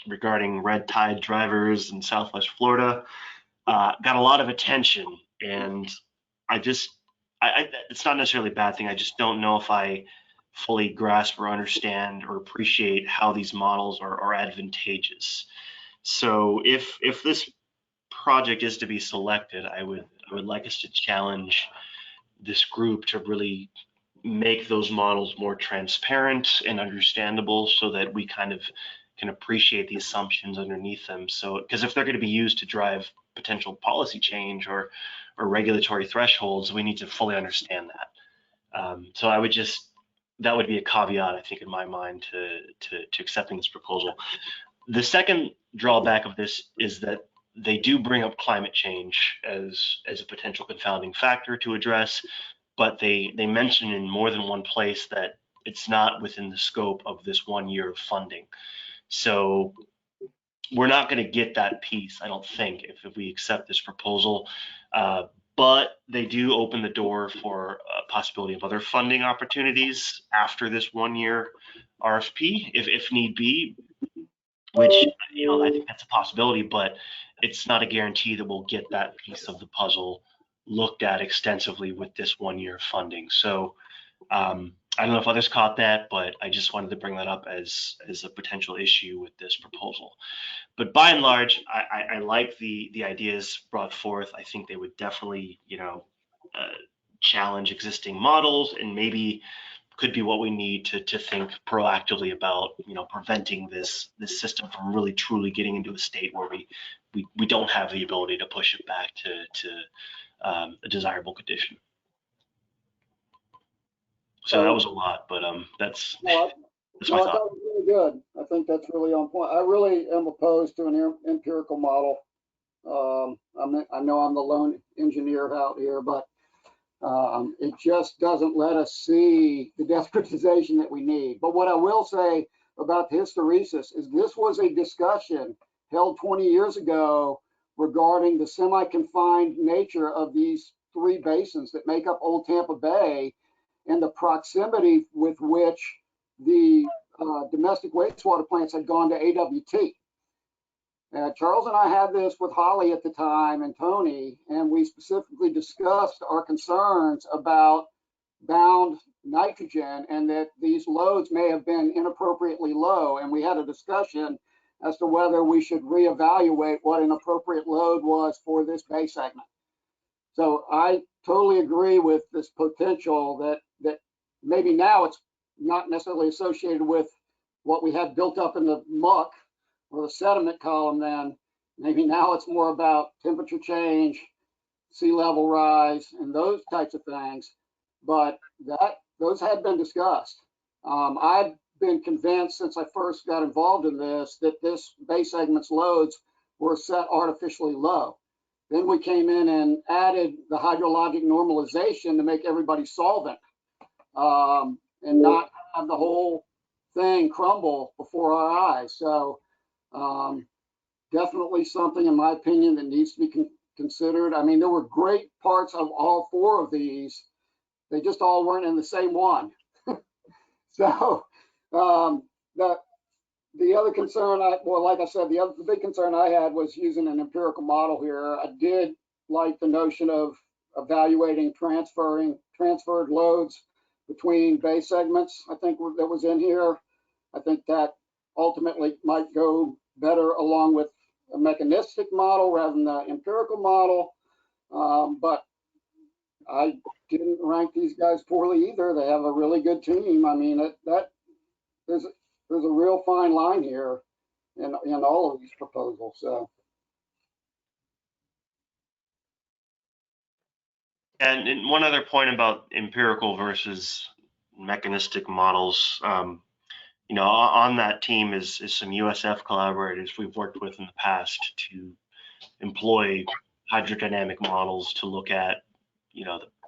regarding red tide drivers in Southwest Florida, got a lot of attention, and it's not necessarily a bad thing. I just don't know if I fully grasp or understand or appreciate how these models are advantageous. So if this project is to be selected, I would like us to challenge this group to really make those models more transparent and understandable, so that we kind of can appreciate the assumptions underneath them. So, because if they're going to be used to drive potential policy change or regulatory thresholds, we need to fully understand that. So that would be a caveat, I think, in my mind, to accepting this proposal. The second drawback of this is that they do bring up climate change as a potential confounding factor to address, but they mention in more than one place that it's not within the scope of this 1 year of funding. So we're not going to get that piece, I don't think, if we accept this proposal. But they do open the door for a possibility of other funding opportunities after this 1-year RFP, if need be, which, I think that's a possibility, but it's not a guarantee that we'll get that piece of the puzzle looked at extensively with this 1-year funding. So I don't know if others caught that, but I just wanted to bring that up as a potential issue with this proposal. But by and large, I like the ideas brought forth. I think they would definitely, challenge existing models, and maybe could be what we need to think proactively about, preventing this system from really truly getting into a state where we don't have the ability to push it back to a desirable condition. So that was a lot, but that's No, my I thought. thought it was really good. I think that's really on point. I really am opposed to an empirical model. I know I'm the lone engineer out here, but it just doesn't let us see the desperatization that we need. But what I will say about hysteresis is this was a discussion held 20 years ago regarding the semi-confined nature of these 3 basins that make up Old Tampa Bay and the proximity with which the domestic wastewater plants had gone to AWT. Charles and I had this with Holly at the time and Tony, and we specifically discussed our concerns about bound nitrogen and that these loads may have been inappropriately low. And we had a discussion as to whether we should reevaluate what an appropriate load was for this bay segment. So I totally agree with this potential that maybe now it's not necessarily associated with what we have built up in the muck or the sediment column. Then maybe now it's more about temperature change, sea level rise, and those types of things. But those had been discussed. I've been convinced since I first got involved in this that this bay segment's loads were set artificially low. Then we came in and added the hydrologic normalization to make everybody solvent and not have the whole thing crumble before our eyes. So definitely something, in my opinion, that needs to be considered. I mean, there were great parts of all 4 of these. They just all weren't in the same one. So the other concern, like I said, the big concern I had was using an empirical model here. I did like the notion of evaluating transferred loads between bay segments. I think that was in here. I think that ultimately might go better along with a mechanistic model rather than the empirical model. But I didn't rank these guys poorly either. They have a really good team. I mean, there's a real fine line here in all of these proposals. So. And one other point about empirical versus mechanistic models, on that team is some USF collaborators we've worked with in the past to employ hydrodynamic models to look at,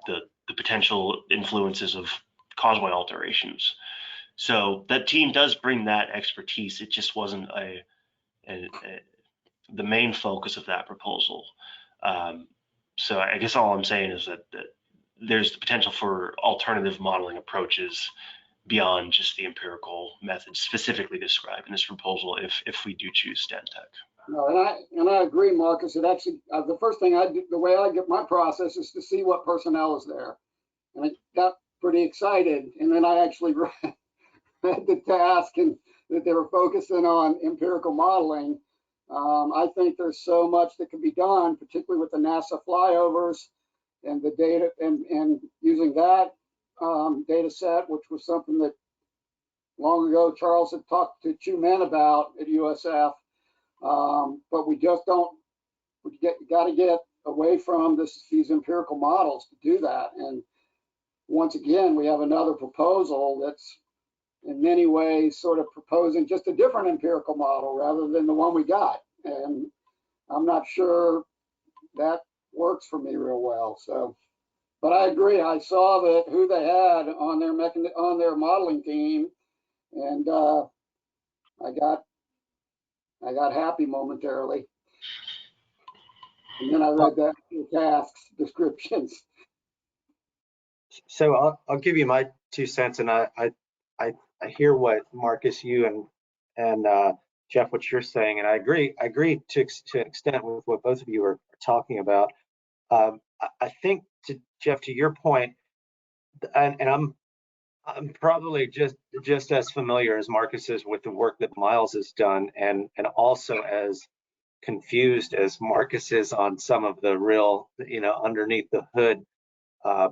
the potential influences of causeway alterations. So that team does bring that expertise. It just wasn't the main focus of that proposal. So I guess all I'm saying is that there's the potential for alternative modeling approaches beyond just the empirical methods specifically described in this proposal if we do choose Stantec. No, and I agree, Marcus. It actually, the first thing I do, the way I get my process is to see what personnel is there. And I got pretty excited. And then I actually read the task and that they were focusing on empirical modeling. I think there's so much that can be done, particularly with the NASA flyovers and the data and using that data set, which was something that long ago Charles had talked to Chu Men about at USF. But we just got to get away from these empirical models to do that. And once again, we have another proposal that's in many ways sort of proposing just a different empirical model rather than the one we got. And I'm not sure that works for me real well. So, but I agree. I saw that who they had on their modeling team, and I I got happy momentarily. And then I read that tasks descriptions. So I'll give you my 2 cents, and I hear what Marcus, you and Jeff, what you're saying, and I agree to an extent with what both of you are talking about. I think, to Jeff, to your point, and I'm probably just as familiar as Marcus is with the work that Miles has done, and also as confused as Marcus is on some of the real, underneath the hood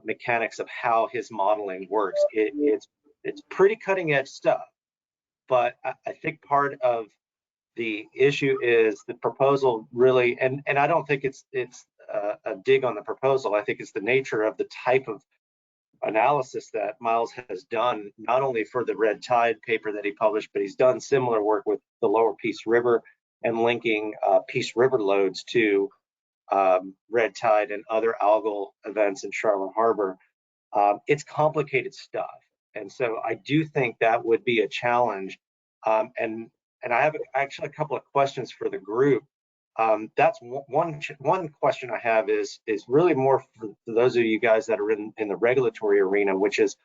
mechanics of how his modeling works. It's pretty cutting edge stuff, but I think part of the issue is the proposal really, and I don't think it's a dig on the proposal. I think it's the nature of the type of analysis that Miles has done, not only for the Red Tide paper that he published, but he's done similar work with the lower Peace River and linking Peace River loads to red tide and other algal events in Charlotte Harbor. It's complicated stuff. And so I do think that would be a challenge. And I have actually a couple of questions for the group. That's one question I have is really more for those of you guys that are in the regulatory arena, which is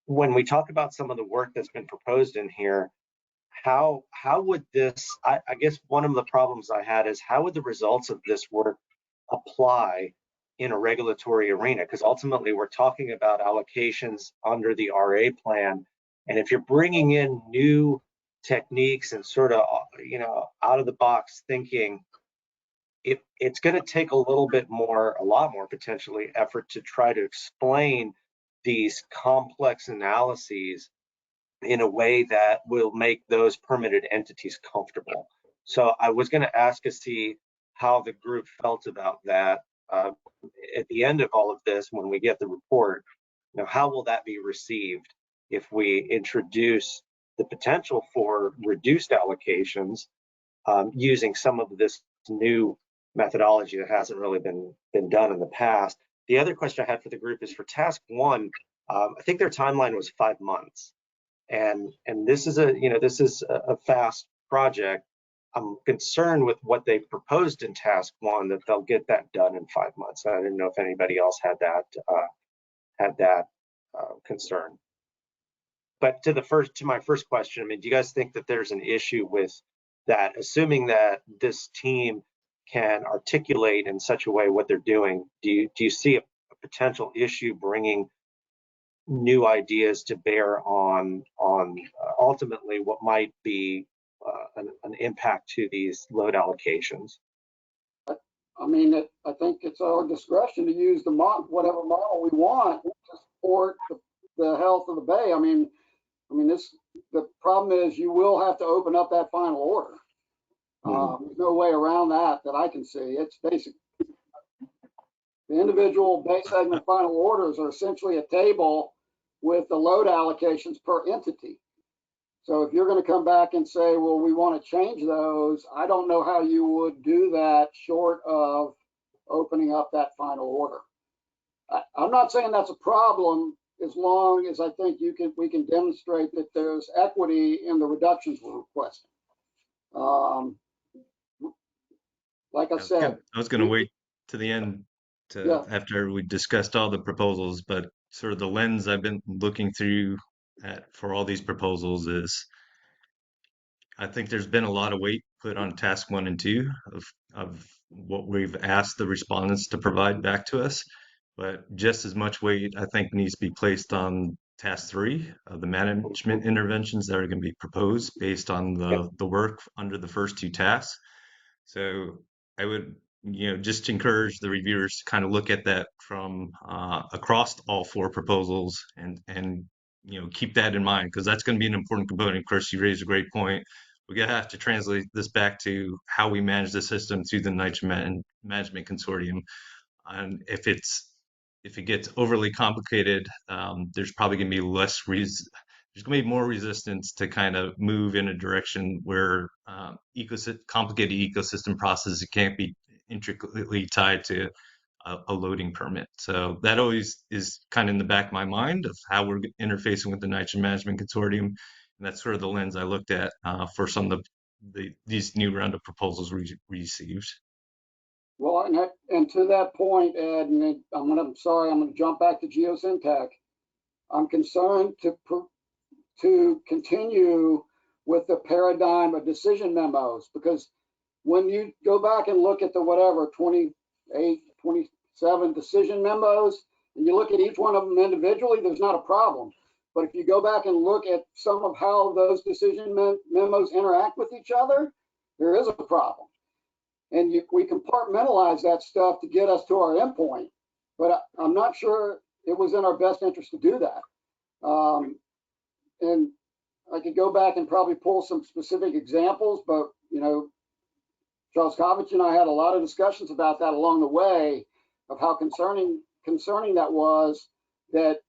when we talk about some of the work that's been proposed in here, how would this, I guess one of the problems I had is how would the results of this work apply in a regulatory arena? Because ultimately we're talking about allocations under the RA plan. And if you're bringing in new techniques and sort of, out of the box thinking, it's going to take a lot more potentially effort to try to explain these complex analyses in a way that will make those permitted entities comfortable. So I was going to ask to see how the group felt about that at the end of all of this when we get the report. How will that be received if we introduce the potential for reduced allocations using some of this new methodology that hasn't really been done in the past? The other question I had for the group is for task 1. I think their timeline was 5 months. And this is a fast project. I'm concerned with what they proposed in task 1 that they'll get that done in 5 months. I didn't know if anybody else had that concern. But to my first question, I mean, do you guys think that there's an issue with that, assuming that this team can articulate in such a way what they're doing? Do you see a potential issue bringing new ideas to bear on ultimately what might be an impact to these load allocations? I mean, I think it's our discretion to use whatever model we want to support the health of the bay. I mean, the problem is you will have to open up that final order. There's no way around that I can see. It's basic. The individual bay segment final orders are essentially a table with the load allocations per entity. So if you're going to come back and say, well, we want to change those, I don't know how you would do that short of opening up that final order. I'm not saying that's a problem as long as I think we can demonstrate that there's equity in the reductions we're requesting. Like I said, I was going to wait to the end after we discussed all the proposals, but sort of the lens I've been looking through for all these proposals is I think there's been a lot of weight put on task 1 and 2 of what we've asked the respondents to provide back to us, but just as much weight I think needs to be placed on task 3 of the management interventions that are going to be proposed based on the work under the first 2 tasks. So I would, just encourage the reviewers to kind of look at that from across all 4 proposals and keep that in mind, because that's going to be an important component. Of course, you raised a great point. We're going to have to translate this back to how we manage the system through the nitrogen management consortium. And if it gets overly complicated, there's probably going to be there's going to be more resistance to kind of move in a direction where complicated ecosystem processes can't be intricately tied to a loading permit. So that always is kind of in the back of my mind of how we're interfacing with the nitrogen management consortium. And that's sort of the lens I looked at for some of the these new round of proposals received. Well, and to that point, Ed, and I'm gonna jump back to geosyntech. I'm concerned to continue with the paradigm of decision memos, because when you go back and look at the whatever 28, 27 decision memos, and you look at each one of them individually, there's not a problem. But if you go back and look at some of how those decision memos interact with each other, there is a problem. And we compartmentalize that stuff to get us to our endpoint. But I'm not sure it was in our best interest to do that. And I could go back and probably pull some specific examples, but Charles Kovich and I had a lot of discussions about that along the way, of how concerning that was, that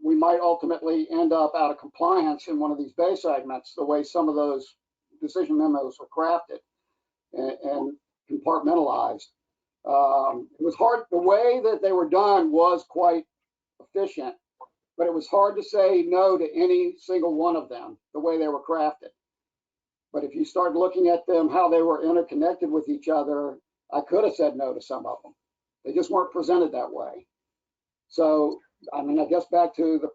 we might ultimately end up out of compliance in one of these bay segments, the way some of those decision memos were crafted and compartmentalized. It was hard. The way that they were done was quite efficient, but it was hard to say no to any single one of them, the way they were crafted. But if you start looking at them, how they were interconnected with each other, I could have said no to some of them. They just weren't presented that way. So, I mean, I guess back to the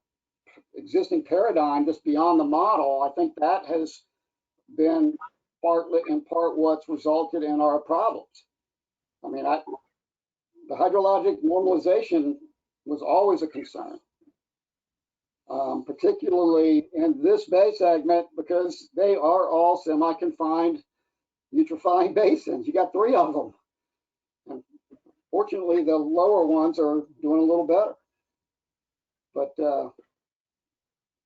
existing paradigm, just beyond the model, I think that has been in part what's resulted in our problems. I mean, the hydrologic normalization was always a concern, particularly in this bay segment, because they are all semi-confined eutrophying basins. You got 3 of them. And fortunately, the lower ones are doing a little better. But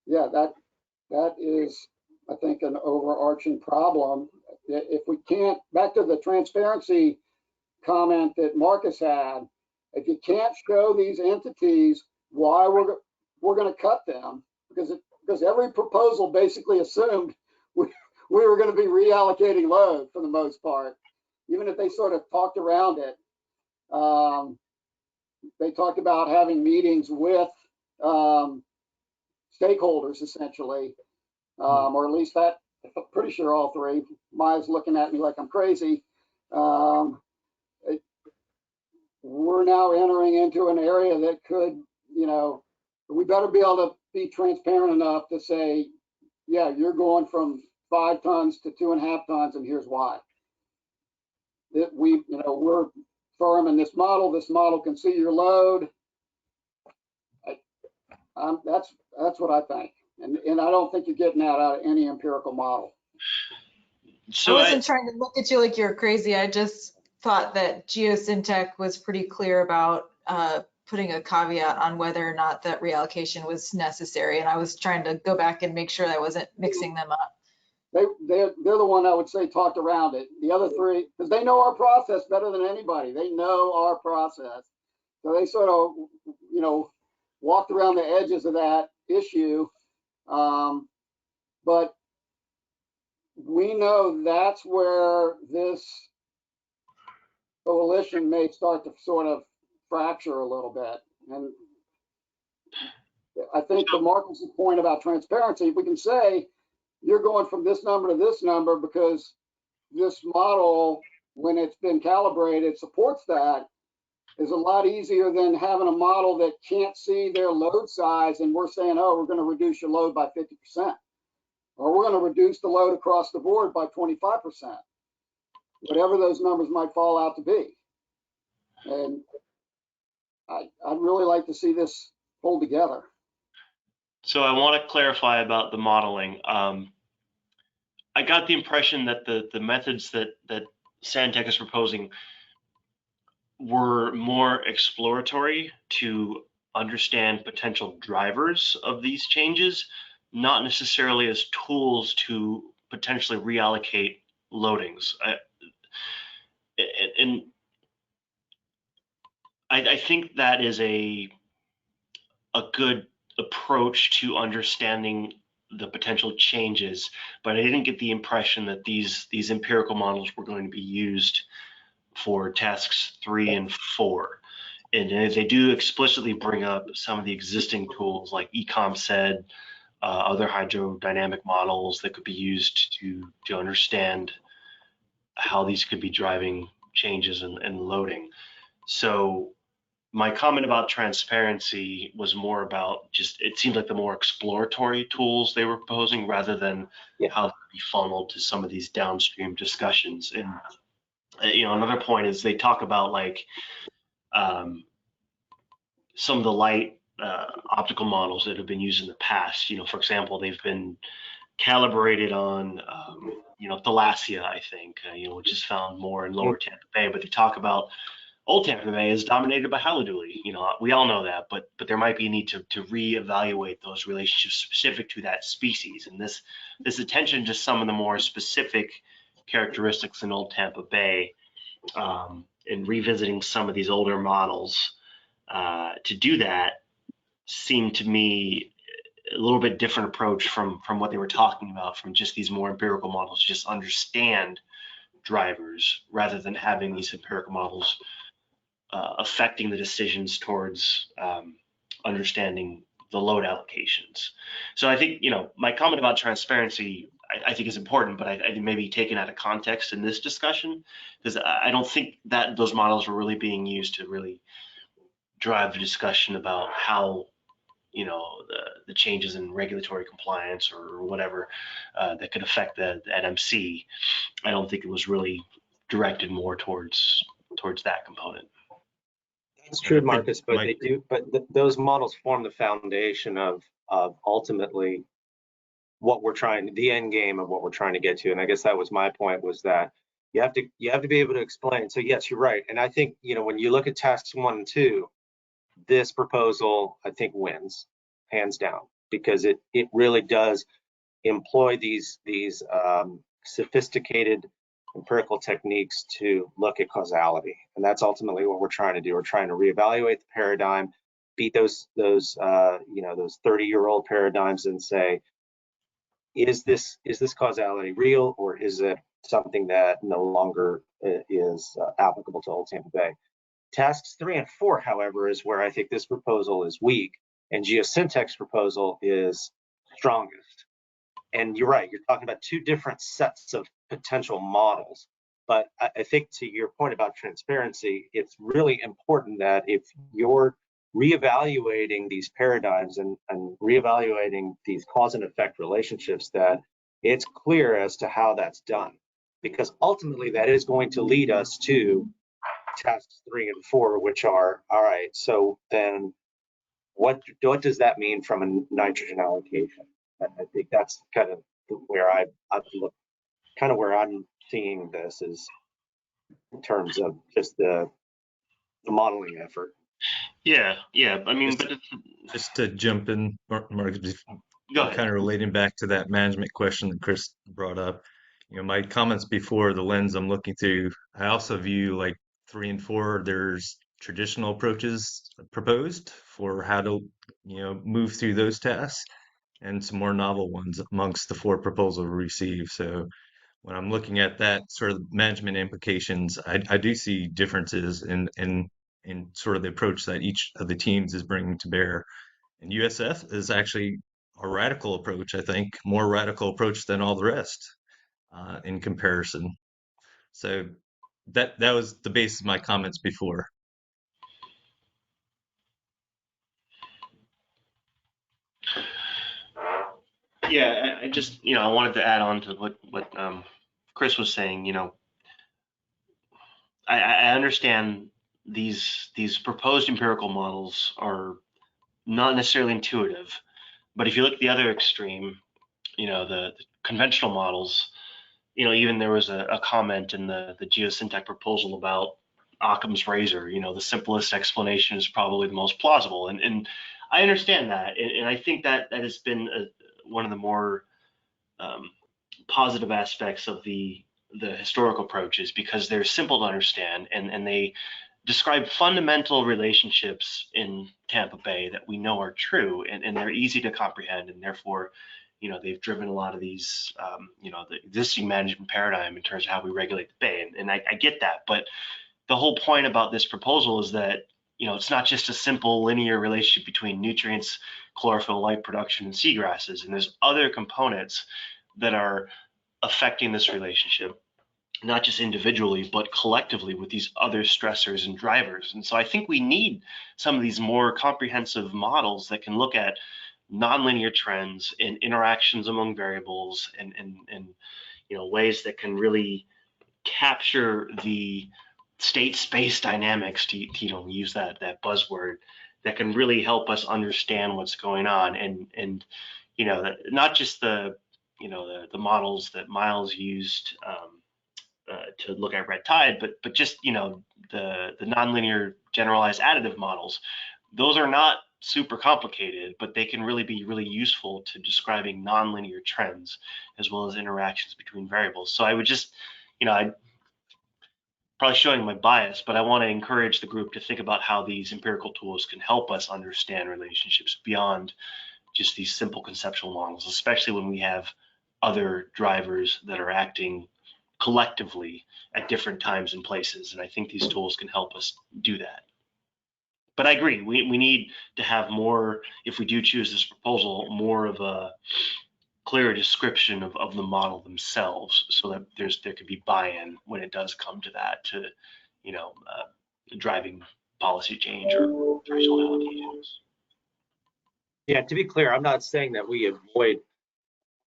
yeah, that is, I think, an overarching problem. If we can't, back to the transparency comment that Marcus had, if you can't show these entities why we're going to cut them, because every proposal basically assumed we were going to be reallocating load for the most part, even if they sort of talked around it. They talked about having meetings with stakeholders, essentially, or at least that, I'm pretty sure all 3. Maya's looking at me like I'm crazy. We're now entering into an area that could, we better be able to be transparent enough to say, yeah, you're going from 5 tons to 2.5 tons, and here's why. That we're firm in this model. This model can see your load. That's what I think, and I don't think you're getting that out of any empirical model. So I wasn't trying to look at you like you're crazy. I just thought that geosyntech was pretty clear about putting a caveat on whether or not that reallocation was necessary, and I was trying to go back and make sure I wasn't mixing them up. They're the one I would say talked around it. The other 3, because they know our process better than anybody. They know our process, so they sort of walked around the edges of that issue. But we know that's where this coalition may start to sort of fracture a little bit. And I think to Marcus's point about transparency, we can say you're going from this number to this number because this model, when it's been calibrated, supports that, is a lot easier than having a model that can't see their load size and we're saying, oh, we're going to reduce your load by 50%, or we're going to reduce the load across the board by 25%, whatever those numbers might fall out to be. And I'd really like to see this pulled together. So I want to clarify about the modeling. I got the impression that the methods that Sandtech is proposing were more exploratory to understand potential drivers of these changes, not necessarily as tools to potentially reallocate loadings. And I think that is a good approach to understanding the potential changes, but I didn't get the impression that these empirical models were going to be used for tasks 3 and 4. And they do explicitly bring up some of the existing tools like ECOMSED, other hydrodynamic models that could be used to understand how these could be driving changes in loading. So my comment about transparency was more about just, it seemed like the more exploratory tools they were proposing rather than how they could be funneled to some of these downstream discussions. And another point is they talk about like some of the light optical models that have been used in the past. For example, they've been calibrated on thalassia, I think, which is found more in lower Tampa Bay. But they talk about Old Tampa Bay is dominated by haliduli. We all know that, but there might be a need to reevaluate those relationships specific to that species. And this attention to some of the more specific characteristics in Old Tampa Bay, and revisiting some of these older models to do that seemed to me a little bit different approach from what they were talking about, from just these more empirical models, just understand drivers rather than having these empirical models affecting the decisions towards understanding the load allocations. So I think, my comment about transparency, I think is important, but I think maybe taken out of context in this discussion, because I don't think that those models were really being used to really drive the discussion about how, the changes in regulatory compliance or whatever that could affect the NMC. I don't think it was really directed more towards that component. That's true, Marcus, but they do. But those models form the foundation of ultimately what we're trying, the end game of what we're trying to get to. And I guess that was my point, was that you have to be able to explain. So yes, you're right. And I think, when you look at tasks 1 and 2, this proposal, I think, wins hands down, because it really does employ these sophisticated empirical techniques to look at causality, and that's ultimately what we're trying to do. We're trying to reevaluate the paradigm, beat those 30-year-old paradigms, and say, is this causality real, or is it something that no longer is applicable to Old Tampa Bay? Tasks 3 and 4, however, is where I think this proposal is weak, and Geosyntec's proposal is strongest. And you're right, you're talking about 2 different sets of potential models. But I think, to your point about transparency, it's really important that if you're reevaluating these paradigms and reevaluating these cause and effect relationships, that it's clear as to how that's done. Because ultimately that is going to lead us to tasks 3 and 4, which are, all right, so then what does that mean from a nitrogen allocation? I think that's kind of where I look, kind of where I'm seeing this, is in terms of just the modeling effort. Yeah. I mean, just to jump in, Mark, go ahead. kind of relating back to that management question that Chris brought up. My comments before, the lens I'm looking through, I also view like 3 and 4, there's traditional approaches proposed for how to, move through those tasks, and some more novel ones amongst the 4 proposals we received. So when I'm looking at that sort of management implications, I do see differences in sort of the approach that each of the teams is bringing to bear. And USF is actually a radical approach, I think, more radical approach than all the rest in comparison. So that was the basis of my comments before. Yeah, I just, I wanted to add on to what Chris was saying. I understand these proposed empirical models are not necessarily intuitive, but if you look at the other extreme, the conventional models, even there was a comment in the Geosyntec proposal about Occam's razor. The simplest explanation is probably the most plausible, and I understand that, and I think that has been one of the more positive aspects of the historical approaches, because they're simple to understand, and they describe fundamental relationships in Tampa Bay that we know are true, and they're easy to comprehend, and therefore, they've driven a lot of these, the existing management paradigm in terms of how we regulate the bay, and I get that, but the whole point about this proposal is that, it's not just a simple linear relationship between nutrients chlorophyll light production in seagrasses. And there's other components that are affecting this relationship, not just individually, but collectively with these other stressors and drivers. And so I think we need some of these more comprehensive models that can look at nonlinear trends and interactions among variables and ways that can really capture the state space dynamics, to use that buzzword, that can really help us understand what's going on. And not just the models that Miles used to look at red tide, but just the nonlinear generalized additive models. Those are not super complicated, but they can really be really useful to describing nonlinear trends as well as interactions between variables. So I would just, I probably showing my bias, but I want to encourage the group to think about how these empirical tools can help us understand relationships beyond just these simple conceptual models, especially when we have other drivers that are acting collectively at different times and places. And I think these tools can help us do that. But I agree, we need to have more, if we do choose this proposal, more of a clearer description of the model themselves, so that there could be buy-in when it does come to that, to driving policy change or threshold allocations. Yeah, to be clear, I'm not saying that we avoid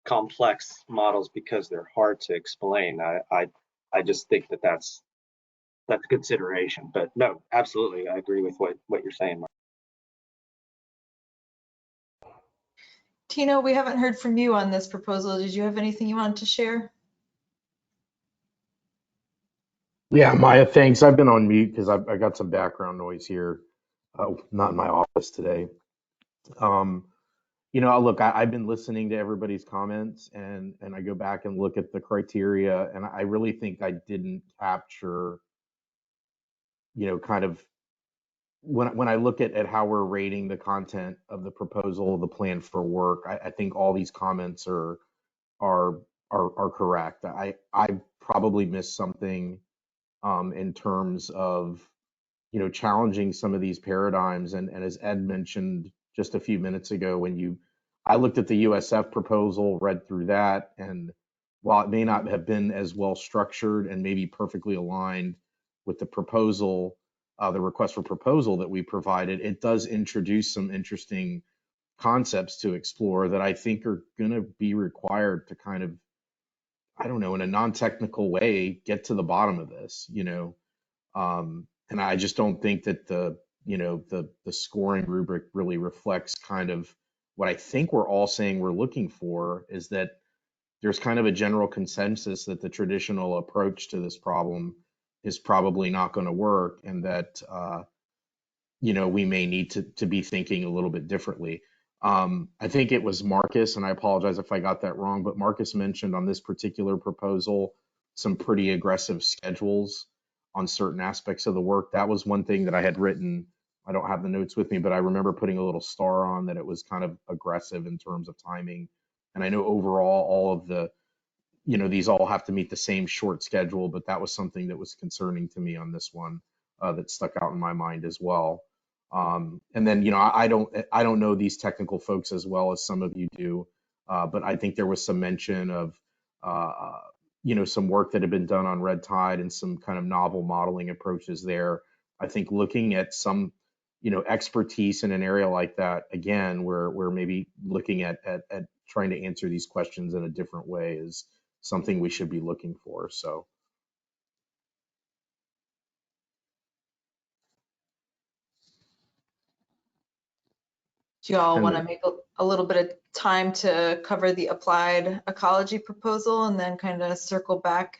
complex models because they're hard to explain. I just think that that's a consideration. But no, absolutely, I agree with what you're saying, Mark. Tino, we haven't heard from you on this proposal. Did you have anything you wanted to share? Yeah, Maya, thanks. I've been on mute because I got some background noise here. Not in my office today. Look, I've been listening to everybody's comments, and I go back and look at the criteria, and I really think I didn't capture, kind of when I look at how we're rating the content of the proposal, the plan for work. I think all these comments are correct. I probably missed something in terms of challenging some of these paradigms, and as Ed mentioned just a few minutes ago, I looked at the USF proposal, read through that, and while it may not have been as well structured and maybe perfectly aligned with the proposal, the request for proposal that we provided, it does introduce some interesting concepts to explore that I think are going to be required to kind of, I don't know, in a non-technical way, get to the bottom of this, and I just don't think that the scoring rubric really reflects kind of what I think we're all saying we're looking for, is that there's kind of a general consensus that the traditional approach to this problem is probably not going to work, and that we may need to be thinking a little bit differently. I think it was Marcus, and I apologize if I got that wrong, but Marcus mentioned on this particular proposal some pretty aggressive schedules on certain aspects of the work. That was one thing that I had written. I don't have the notes with me, but I remember putting a little star on that. It was kind of aggressive in terms of timing. And I know overall all of the, these all have to meet the same short schedule, but that was something that was concerning to me on this one, that stuck out in my mind as well. And then, I don't know these technical folks as well as some of you do, but I think there was some mention of, some work that had been done on red tide and some kind of novel modeling approaches there. I think looking at some, expertise in an area like that, again, we're maybe looking at trying to answer these questions in a different way is something we should be looking for. So. Do you all want to make a little bit of time to cover the applied ecology proposal and then kind of circle back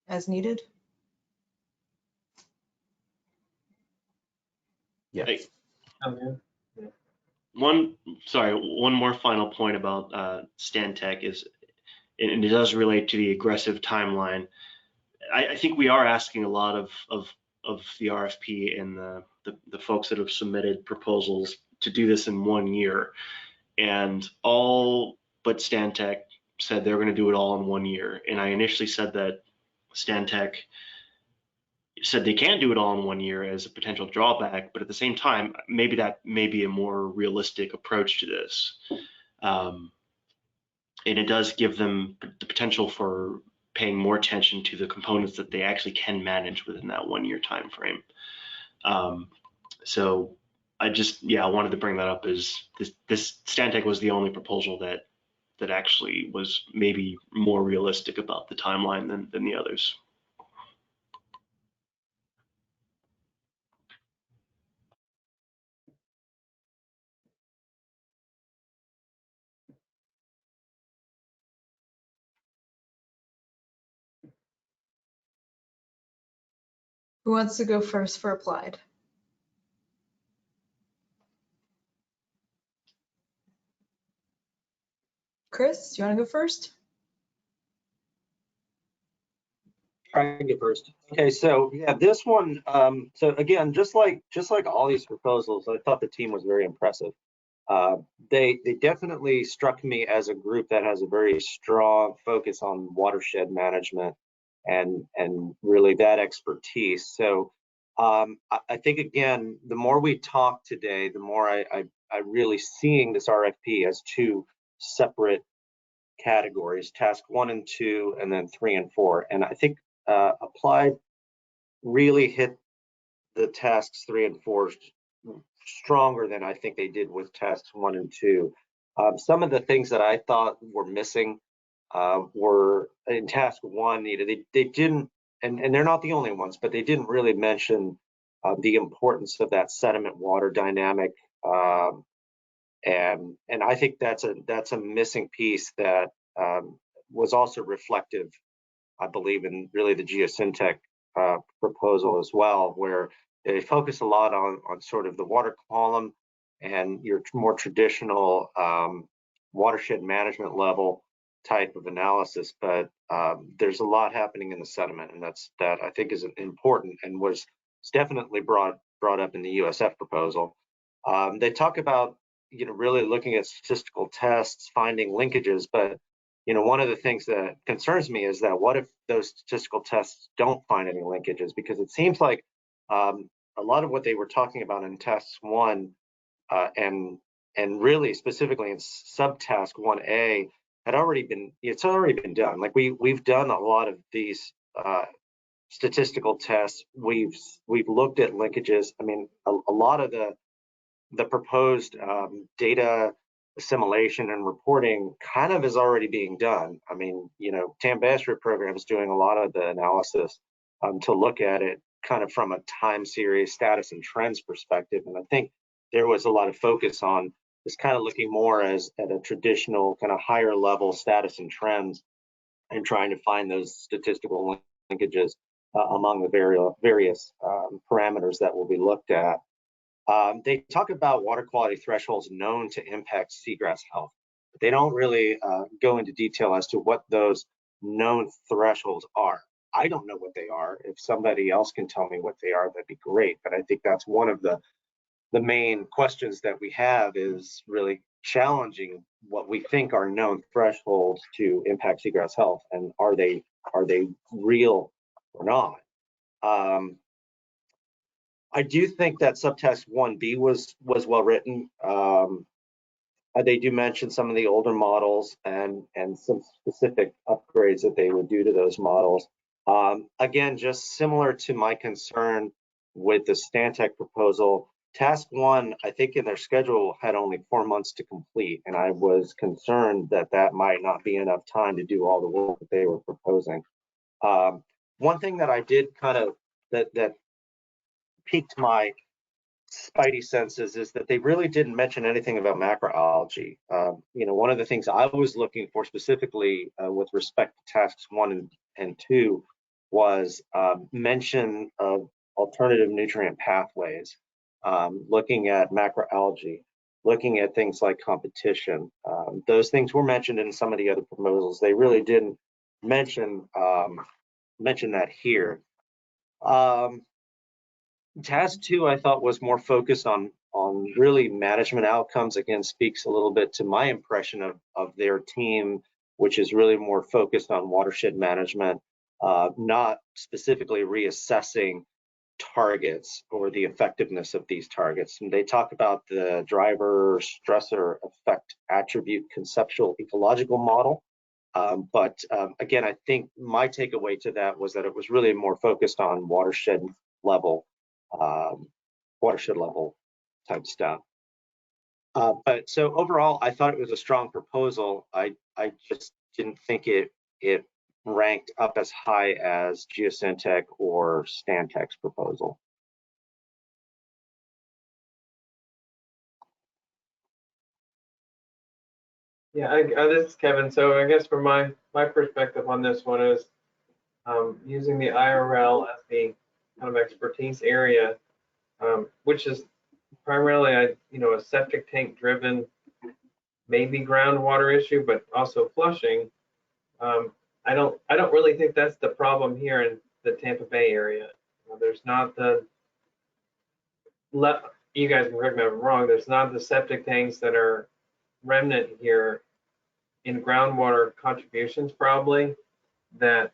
as needed? Yeah. Hey, Okay. one more final point about Stantec is, and it does relate to the aggressive timeline. I think we are asking a lot of the RFP and the folks that have submitted proposals to do this in 1 year, and all but Stantec said they're going to do it all in 1 year. And I initially said that Stantec said they can't do it all in 1 year as a potential drawback, but at the same time, maybe that may be a more realistic approach to this. And it does give them the potential for paying more attention to the components that they actually can manage within that 1 year time frame. So I wanted to bring that up as this Stantec was the only proposal that actually was maybe more realistic about the timeline than the others. Who wants to go first for applied? Chris, do you want to go first? I can get first. Okay, so yeah, this one. So again, just like all these proposals, I thought the team was very impressive. They definitely struck me as a group that has a very strong focus on watershed management and really that expertise. So I think again, the more we talk today, the more I really seeing this RFP as two separate categories: task 1 and 2, and then 3 and 4. And I think applied really hit the tasks 3 and 4 stronger than I think they did with tasks 1 and 2. Some of the things that I thought were missing were in task 1. They didn't, and they're not the only ones, but they didn't really mention the importance of that sediment water dynamic. And I think that's a missing piece that was also reflective, I believe, in really the Geosyntec proposal as well, where they focus a lot on sort of the water column and your more traditional watershed management level type of analysis. But there's a lot happening in the sediment, and that I think is important and was definitely brought up in the USF proposal. They talk about really looking at statistical tests, finding linkages, but one of the things that concerns me is that what if those statistical tests don't find any linkages? Because it seems like a lot of what they were talking about in task 1 and really specifically in subtask 1A it's already been done. Like we've done a lot of these statistical tests. We've looked at linkages. I mean, a lot of the proposed data assimilation and reporting kind of is already being done. I mean, Tampa program is doing a lot of the analysis to look at it kind of from a time series status and trends perspective. And I think there was a lot of focus on just kind of looking more at a traditional kind of higher level status and trends and trying to find those statistical linkages among the various parameters that will be looked at. They talk about water quality thresholds known to impact seagrass health. But they don't really go into detail as to what those known thresholds are. I don't know what they are. If somebody else can tell me what they are, that'd be great. But I think that's one of the main questions that we have, is really challenging what we think are known thresholds to impact seagrass health, and are they real or not? I do think that subtask 1B was well written. They do mention some of the older models and some specific upgrades that they would do to those models. Again, just similar to my concern with the Stantec proposal, task 1, I think in their schedule had only 4 months to complete, and I was concerned that might not be enough time to do all the work that they were proposing. One thing that I did kind of that piqued my spidey senses is that they really didn't mention anything about macroalgae. One of the things I was looking for specifically with respect to tasks 1 and 2 was mention of alternative nutrient pathways, looking at macroalgae, looking at things like competition. Those things were mentioned in some of the other proposals. They really didn't mention that here. Task 2, I thought, was more focused on really management outcomes. Again, speaks a little bit to my impression of their team, which is really more focused on watershed management, not specifically reassessing targets or the effectiveness of these targets. And they talk about the driver stressor effect attribute conceptual ecological model. Again, I think my takeaway to that was that it was really more focused on watershed level type stuff. But so overall, I thought it was a strong proposal. I just didn't think it ranked up as high as Geosyntec or Stantec's proposal. Yeah, this is Kevin. So I guess from my perspective on this one is using the IRL as the kind of expertise area, which is primarily a septic tank driven, maybe groundwater issue, but also flushing. I don't really think that's the problem here in the Tampa Bay area. There's not you guys can correct me if I'm wrong, there's not the septic tanks that are remnant here in groundwater contributions probably that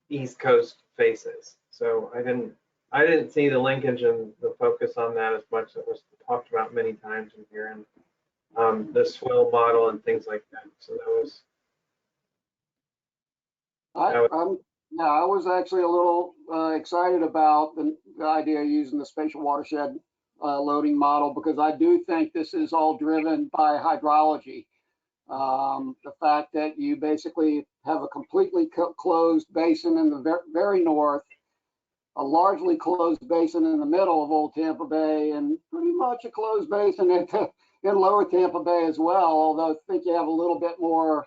East Coast faces. So I didn't see the linkage and the focus on that as much. That was talked about many times in here, and the swill model and things like that. So that was. I was actually a little excited about the idea of using the spatial watershed loading model, because I do think this is all driven by hydrology. The fact that you basically have a completely closed basin in the very north, a largely closed basin in the middle of Old Tampa Bay, and pretty much a closed basin in Lower Tampa Bay as well, although I think you have a little bit more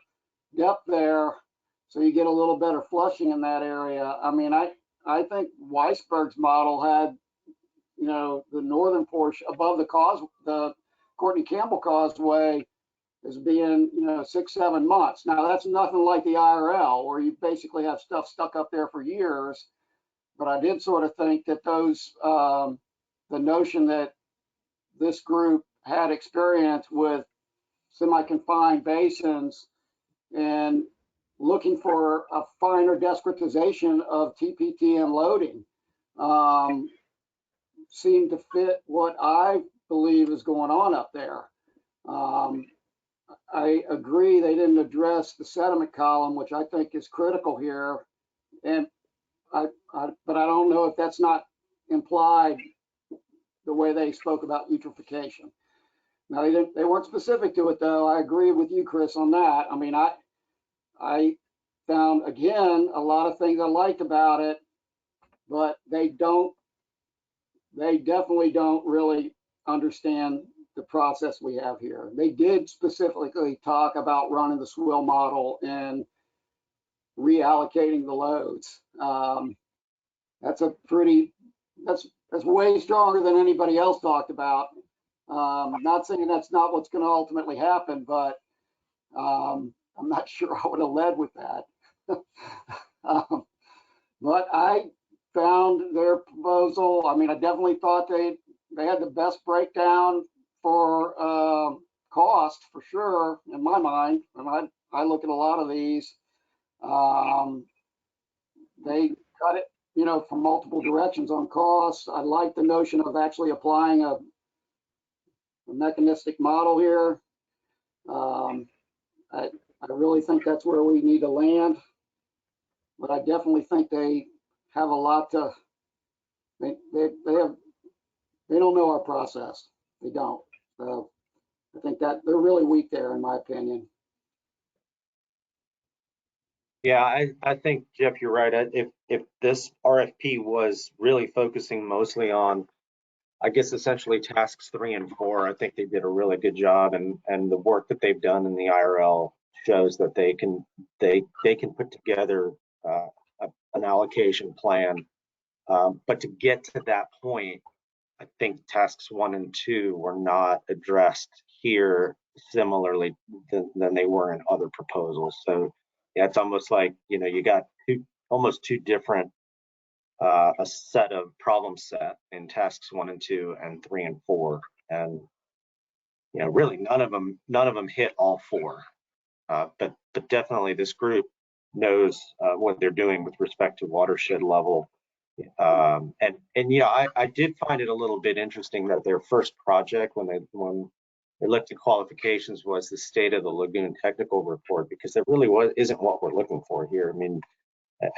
depth there, so you get a little better flushing in that area. I mean, I think Weisberg's model had, the northern portion above the Courtney Campbell Causeway as being, 6-7 months. Now that's nothing like the IRL, where you basically have stuff stuck up there for years. But I did sort of think that the notion that this group had experience with semi-confined basins and looking for a finer discretization of TPT and loading seemed to fit what I believe is going on up there. I agree they didn't address the sediment column, which I think is critical here, but I don't know if that's not implied the way they spoke about eutrophication. Now they weren't specific to it though. I agree with you, Chris, on that. I mean, I found again a lot of things I liked about it, but they definitely don't really understand the process we have here. They did specifically talk about running the swill model and reallocating the loads. That's way stronger than anybody else talked about. I'm not saying that's not what's going to ultimately happen, but I'm not sure I would have led with that. But I found their proposal, I mean, I definitely thought they had the best breakdown for cost, for sure, in my mind. And I look at a lot of these. They cut it, from multiple directions on costs. I like the notion of actually applying a mechanistic model here. I really think that's where we need to land, but I definitely think they have a lot to. They don't know our process. They don't. So I think that they're really weak there, in my opinion. Yeah, I think, Jeff, you're right. If this RFP was really focusing mostly on, I guess, essentially tasks 3 and 4, I think they did a really good job, and the work that they've done in the IRL shows that they can put together an allocation plan. But to get to that point, I think tasks 1 and 2 were not addressed here similarly than they were in other proposals. So yeah, it's almost like, you got almost two different a set of problem set in tasks 1 and 2 and 3 and 4, and really none of them hit all 4. But definitely this group knows what they're doing with respect to watershed level And yeah, I did find it a little bit interesting that their first project, when they looked at qualifications, was the State of the Lagoon Technical Report, because it really isn't what we're looking for here. I mean,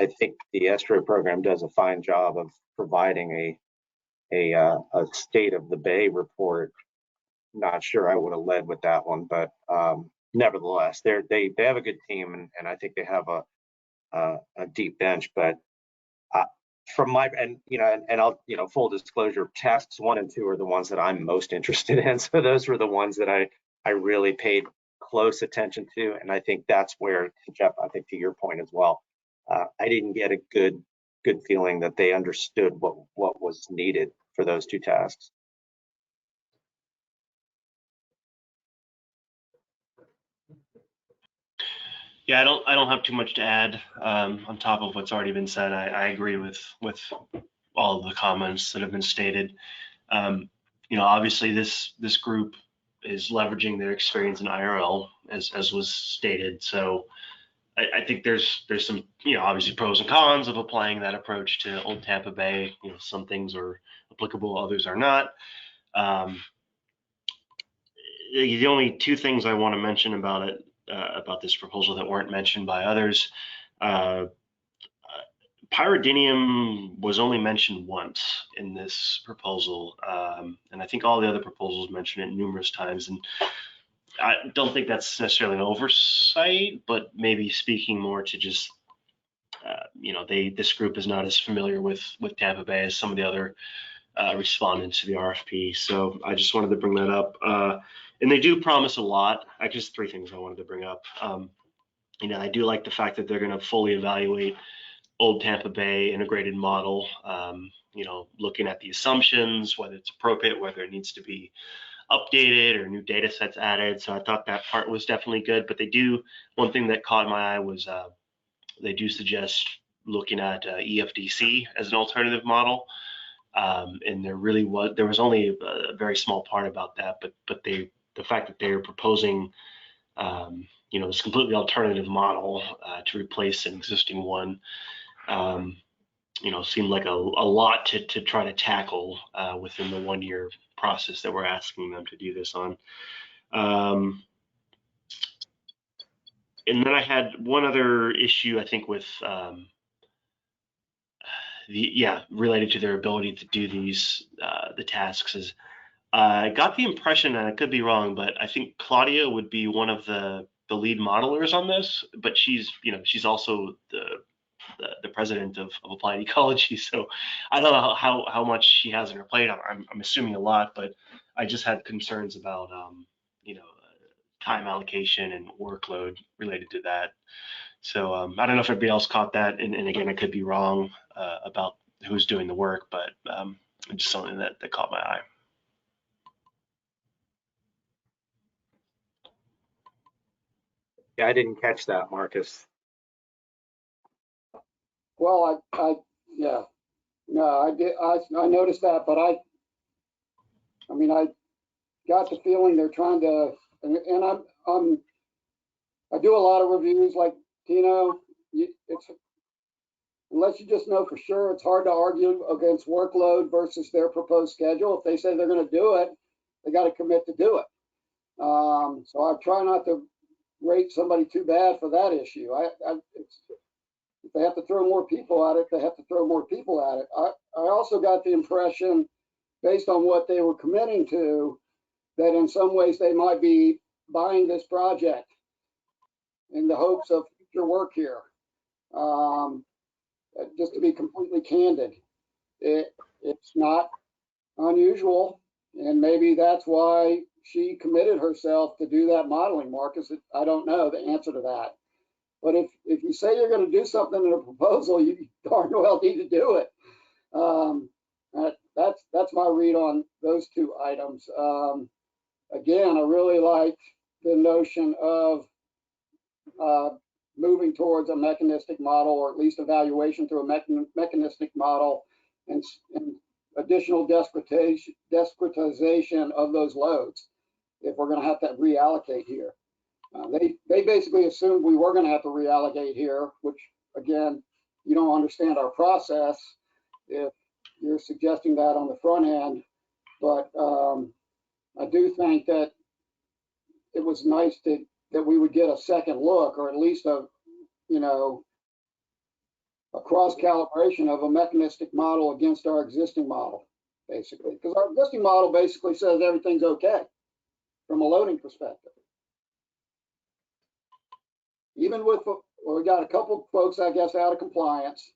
I think the estuary program does a fine job of providing a state of the bay report. Not sure I would have led with that one, but nevertheless, they have a good team, and I think they have a deep bench. But from my and I'll full disclosure, tasks 1 and 2 are the ones that I'm most interested in. So those were the ones that I really paid close attention to, and I think that's where, Jeff, I think to your point as well, I didn't get a good feeling that they understood what was needed for those 2 tasks. Yeah, I don't have too much to add on top of what's already been said. I agree with all of the comments that have been stated. Obviously this group is leveraging their experience in IRL as was stated. So I think there's some obviously pros and cons of applying that approach to Old Tampa Bay. Some things are applicable, others are not. The only 2 things I want to mention about it, about this proposal that weren't mentioned by others, pyridinium was only mentioned once in this proposal, and I think all the other proposals mention it numerous times. And I don't think that's necessarily an oversight, but maybe speaking more to just this group is not as familiar with Tampa Bay as some of the other respondents to the RFP. So I just wanted to bring that up. And they do promise a lot. I just 3 things I wanted to bring up. I do like the fact that they're going to fully evaluate Old Tampa Bay integrated model, looking at the assumptions, whether it's appropriate, whether it needs to be updated or new data sets added. So I thought that part was definitely good. But one thing that caught my eye was they do suggest looking at EFDC as an alternative model. And there was only a very small part about that, but the fact that they're proposing this completely alternative model to replace an existing one, seemed like a lot to try to tackle within the 1-year process that we're asking them to do this on. And then I had one other issue, I think, with related to their ability to do these the tasks. Is I got the impression, and I could be wrong, but I think Claudia would be one of the lead modelers on this, but she's also the president of Applied Ecology. So I don't know how much she has in her plate. I'm assuming a lot, but I just had concerns about time allocation and workload related to that. So I don't know if everybody else caught that, and again, I could be wrong about who's doing the work, but just something that caught my eye. Yeah, I didn't catch that, Marcus. Well, yeah, no, I did. I noticed that, but I mean, I got the feeling they're trying to, and I do a lot of reviews like Tino. It's unless you just know for sure, it's hard to argue against workload versus their proposed schedule. If they say they're going to do it, they got to commit to do it. So I try not to rate somebody too bad for that issue. If they have to throw more people at it, they have to throw more people at it. I also got the impression, based on what they were committing to, that in some ways they might be buying this project in the hopes of future work here. Just to be completely candid, it's not unusual, and maybe that's why she committed herself to do that modeling, Marcus. I don't know the answer to that. But if you say you're going to do something in a proposal, you darn well need to do it. That's my read on those 2 items. Again, I really like the notion of moving towards a mechanistic model, or at least evaluation through a mechanistic model, and additional discretization of those loads if we're going to have to reallocate here. They basically assumed we were going to have to reallocate here, which, again, you don't understand our process. if you're suggesting that on the front end, but I do think that it was nice that we would get a second look, or at least a cross calibration of a mechanistic model against our existing model, basically, because our existing model basically says everything's okay from a loading perspective. Even with, well, we got a couple folks, I guess, out of compliance,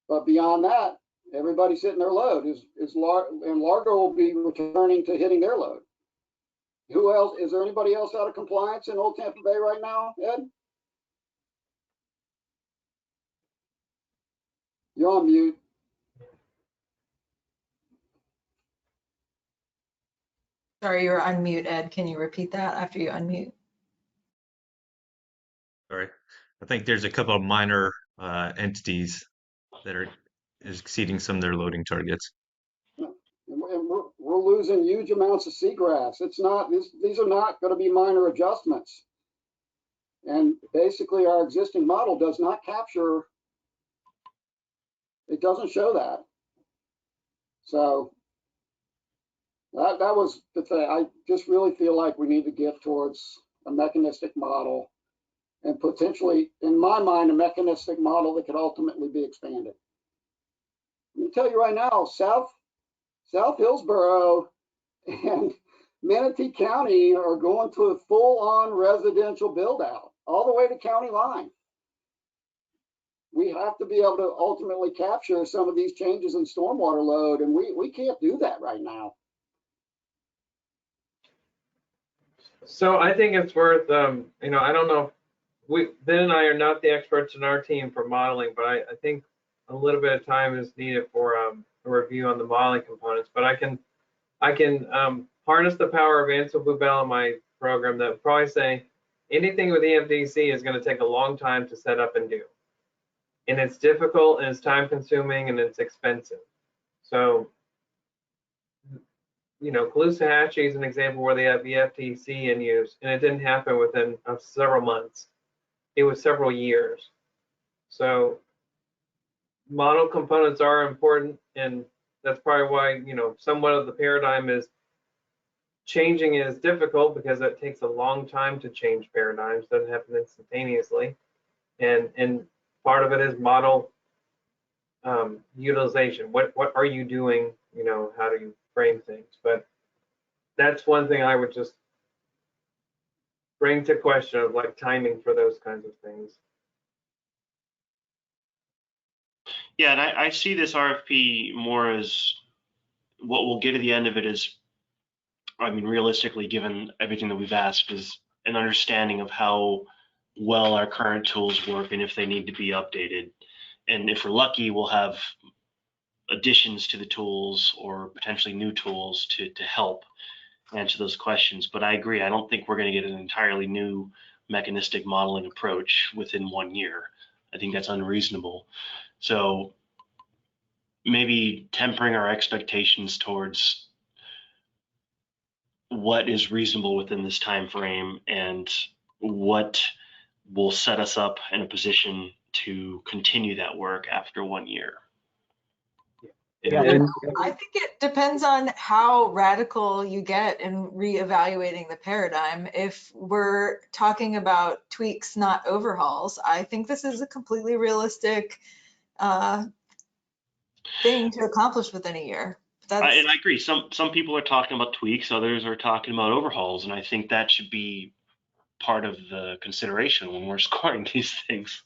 but beyond that, everybody's hitting their load. And Largo will be returning to hitting their load. Who else? Is there anybody else out of compliance in Old Tampa Bay right now, Ed? You're on mute. Sorry, you're on mute, Ed. Can you repeat that after you unmute? Sorry. I think there's a couple of minor entities that are exceeding some of their loading targets. And we're losing huge amounts of seagrass. It's not, these are not going to be minor adjustments. And basically our existing model does not capture, it doesn't show that. So that was the thing. I just really feel like we need to get towards a mechanistic model, and potentially, in my mind, a mechanistic model that could ultimately be expanded. Let me tell you right now, South Hillsborough and Manatee County are going to a full-on residential build-out all the way to county line. We have to be able to ultimately capture some of these changes in stormwater load, and we can't do that right now. So I think it's worth, I don't know, Ben and I are not the experts in our team for modeling, but I think a little bit of time is needed for a review on the modeling components. But I can harness the power of Ansel Bluebell in my program that would probably say anything with EFDC is going to take a long time to set up and do. And it's difficult, and it's time consuming, and it's expensive. So, Caloosahatchee is an example where they have EFDC in use, and it didn't happen within several months. It was several years. So model components are important, and that's probably why, somewhat of the paradigm is changing is difficult, because it takes a long time to change paradigms. It doesn't happen instantaneously. And part of it is model utilization. What are you doing? How do you frame things? But that's one thing I would just bring to question of like timing for those kinds of things. Yeah, and I see this RFP more as what we'll get at the end of it is, I mean, realistically, given everything that we've asked, is an understanding of how well our current tools work and if they need to be updated. And if we're lucky, we'll have additions to the tools or potentially new tools to help answer those questions. But I agree, I don't think we're going to get an entirely new mechanistic modeling approach within 1 year. I think that's unreasonable. So maybe tempering our expectations towards what is reasonable within this time frame and what will set us up in a position to continue that work after 1 year. I think it depends on how radical you get in reevaluating the paradigm. If we're talking about tweaks, not overhauls, I think this is a completely realistic thing to accomplish within a year. And I agree. Some people are talking about tweaks, others are talking about overhauls, and I think that should be part of the consideration when we're scoring these things.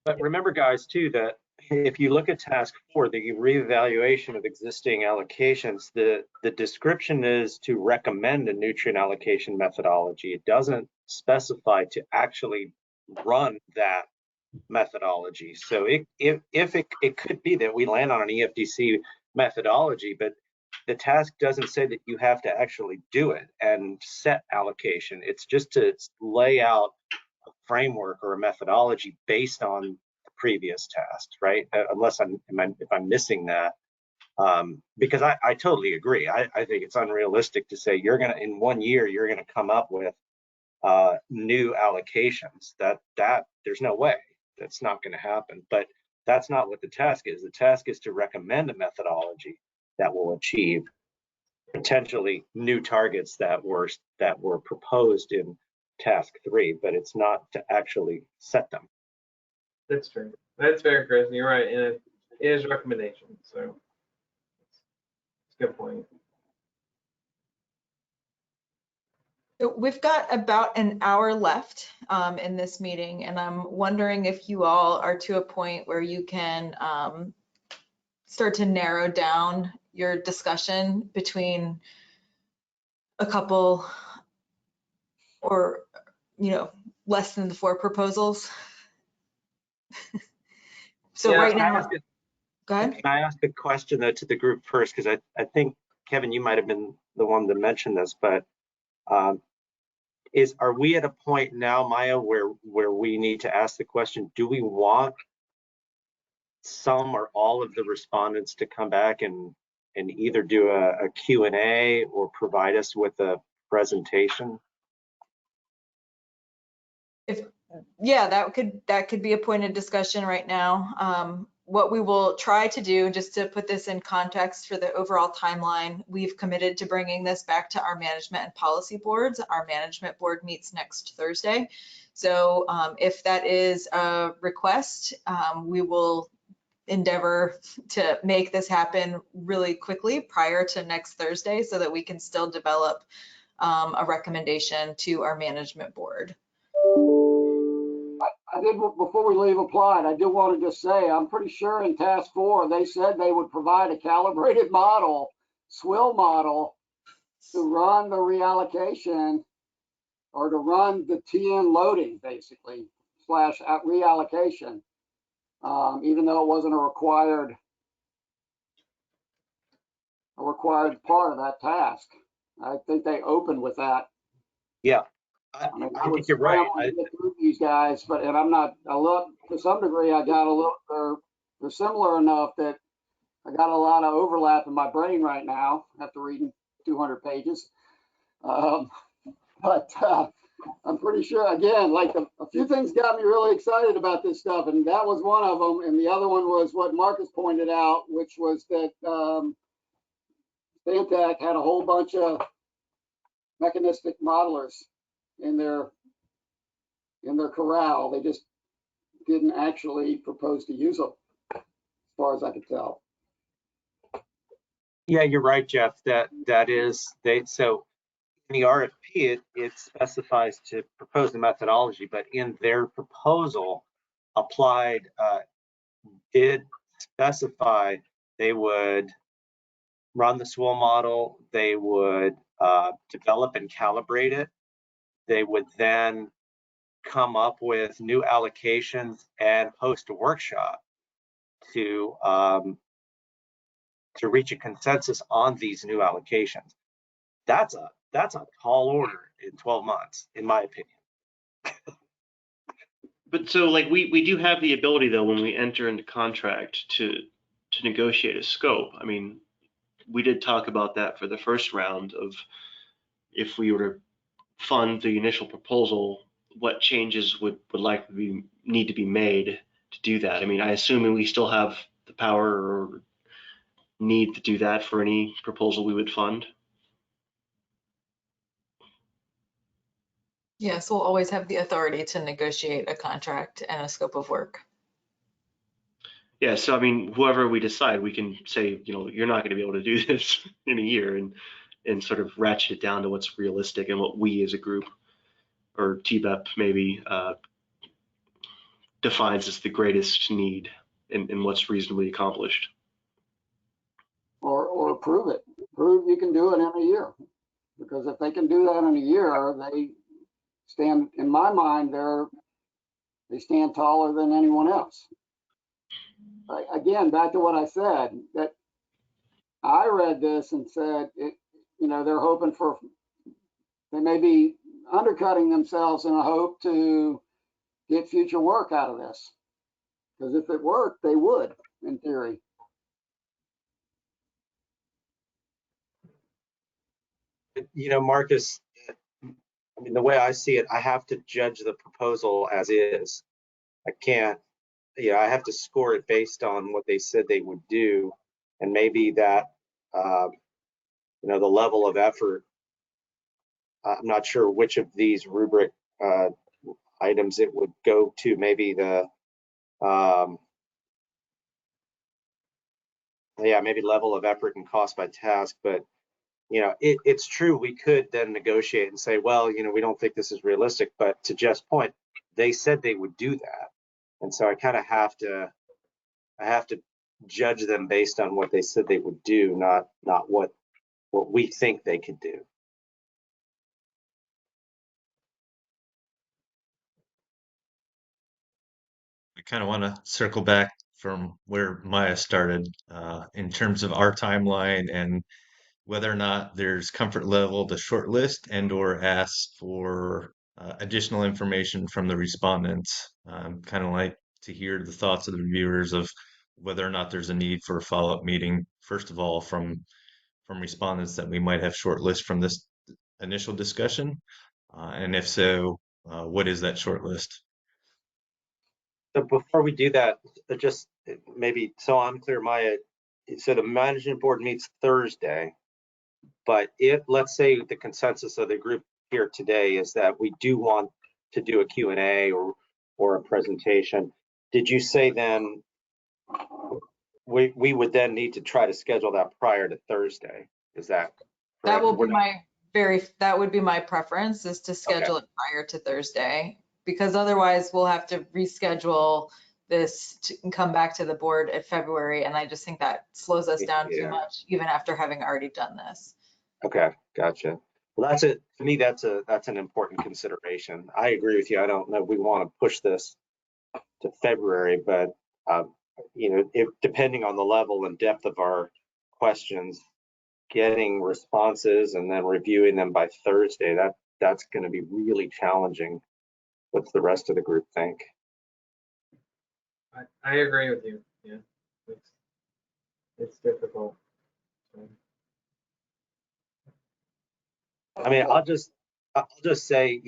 But remember, guys, too, that if you look at task 4, the reevaluation of existing allocations, the description is to recommend a nutrient allocation methodology. It doesn't specify to actually run that methodology. So it could be that we land on an EFDC methodology, but the task doesn't say that you have to actually do it and set allocation. It's just to lay out a framework or a methodology based on the previous tasks, right? Unless if I'm missing that, because I totally agree. I think it's unrealistic to say you're gonna, in 1 year, you're gonna come up with new allocations. That there's no way. That's not going to happen. But That's not what the task is. The task is to recommend a methodology that will achieve potentially new targets that were proposed in task 3, but it's not to actually set them. That's true. That's fair, Chris. You're right. And it is recommendation. So it's a good point. So we've got about an hour left in this meeting, and I'm wondering if you all are to a point where you can start to narrow down your discussion between a couple or, less than the 4 proposals. So Yeah, right now, go ahead. Can I ask a question though to the group first? Because I think, Kevin, you might have been the one to mention this, but are we at a point now, Maya, where we need to ask the question, do we want some or all of the respondents to come back and either do a Q&A or provide us with a presentation? Yeah, that could be a point of discussion right now. What we will try to do, just to put this in context for the overall timeline, we've committed to bringing this back to our management and policy boards. Our management board meets next Thursday. So if that is a request, we will endeavor to make this happen really quickly prior to next Thursday so that we can still develop a recommendation to our management board. I did, before we leave applied, I do want to just say, I'm pretty sure in task 4, they said they would provide a calibrated model, swill model, to run the reallocation or to run the TN loading, basically, / reallocation, even though it wasn't a required part of that task. I think they opened with that. Yeah. I mean, I think you're right. I get through these guys, and I'm not. I look to some degree. I got a little. They're similar enough that I got a lot of overlap in my brain right now after reading 200 pages. But I'm pretty sure. Again, like a few things got me really excited about this stuff, and that was one of them. And the other one was what Marcus pointed out, which was that Stantec had a whole bunch of mechanistic modelers in their corral. They just didn't actually propose to use them, as far as I could tell. Yeah, you're right, Jeff. That is so in the RFP it specifies to propose the methodology, but in their proposal, applied did specify they would run the SWOL model, they would develop and calibrate it. They would then come up with new allocations and host a workshop to reach a consensus on these new allocations. That's a tall order in 12 months, in my opinion. But so like we do have the ability though when we enter into contract to negotiate a scope. I mean, we did talk about that for the first round of if we were to fund the initial proposal, what changes would likely need to be made to do that. I mean, I assume we still have the power or need to do that for any proposal we would fund. Yes, we'll always have the authority to negotiate a contract and a scope of work. Yeah, so I mean, whoever we decide, we can say, you're not going to be able to do this in a year, and sort of ratchet it down to what's realistic and what we as a group or TBEP maybe defines as the greatest need and what's reasonably accomplished. Or prove it. Prove you can do it in a year. Because if they can do that in a year, they stand, in my mind, they stand taller than anyone else. Again, back to what I said, that I read this and said, they're hoping for, they may be undercutting themselves in a hope to get future work out of this. Because if it worked, they would, in theory. Marcus, I mean, the way I see it, I have to judge the proposal as is. I can't I have to score it based on what they said they would do, and maybe that, the level of effort. I'm not sure which of these rubric items it would go to. Maybe maybe level of effort and cost by task. But it's true. We could then negotiate and say, well, we don't think this is realistic. But to Jeff's point, they said they would do that, and so I kind of have to judge them based on what they said they would do, not what we think they could do. I kind of want to circle back from where Maya started in terms of our timeline and whether or not there's comfort level to shortlist and or ask for additional information from the respondents. Kind of like to hear the thoughts of the reviewers of whether or not there's a need for a follow-up meeting, first of all, from respondents that we might have shortlist from this initial discussion. And if so, what is that shortlist? So before we do that, just maybe so I'm clear, Maya, so the management board meets Thursday, but if, let's say the consensus of the group here today is that we do want to do a Q&A or a presentation, did you say then we would then need to try to schedule that prior to Thursday? Is that correct? That would be my preference, is to schedule it prior to Thursday, because otherwise we'll have to reschedule this and come back to the board at February. And I just think that slows us down too much, even after having already done this. Okay, gotcha. Well, to me, that's an important consideration. I agree with you. I don't know if we want to push this to February, but if depending on the level and depth of our questions, getting responses and then reviewing them by Thursday, that's going to be really challenging. What's the rest of the group think? I agree with you. Yeah, it's difficult. I mean, I'll just say,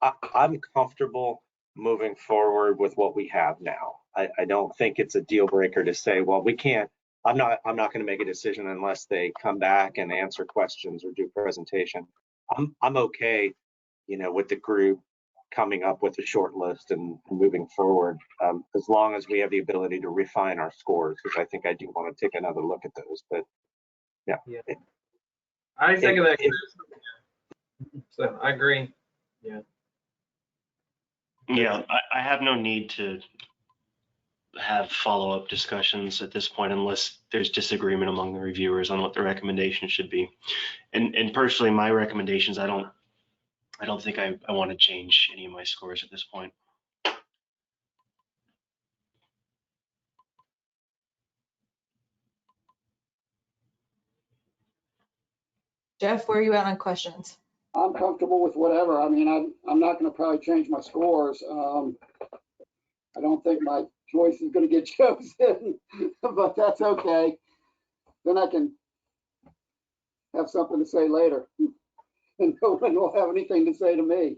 I'm comfortable moving forward with what we have now. I don't think it's a deal breaker to say, well, we can't. I'm not going to make a decision unless they come back and answer questions or do presentation. I'm okay, with the group coming up with a short list and moving forward, as long as we have the ability to refine our scores, which I think I do want to take another look at those. But yeah. I second that. So I agree. Yeah. Yeah, I have no need to have follow-up discussions at this point unless there's disagreement among the reviewers on what the recommendation should be. And personally, my recommendations, I don't think I want to change any of my scores at this point. Jeff, where are you at on questions? I'm comfortable with whatever. I mean, I'm not going to probably change my scores. I don't think my choice is going to get chosen, but that's okay. Then I can have something to say later, and no one will have anything to say to me.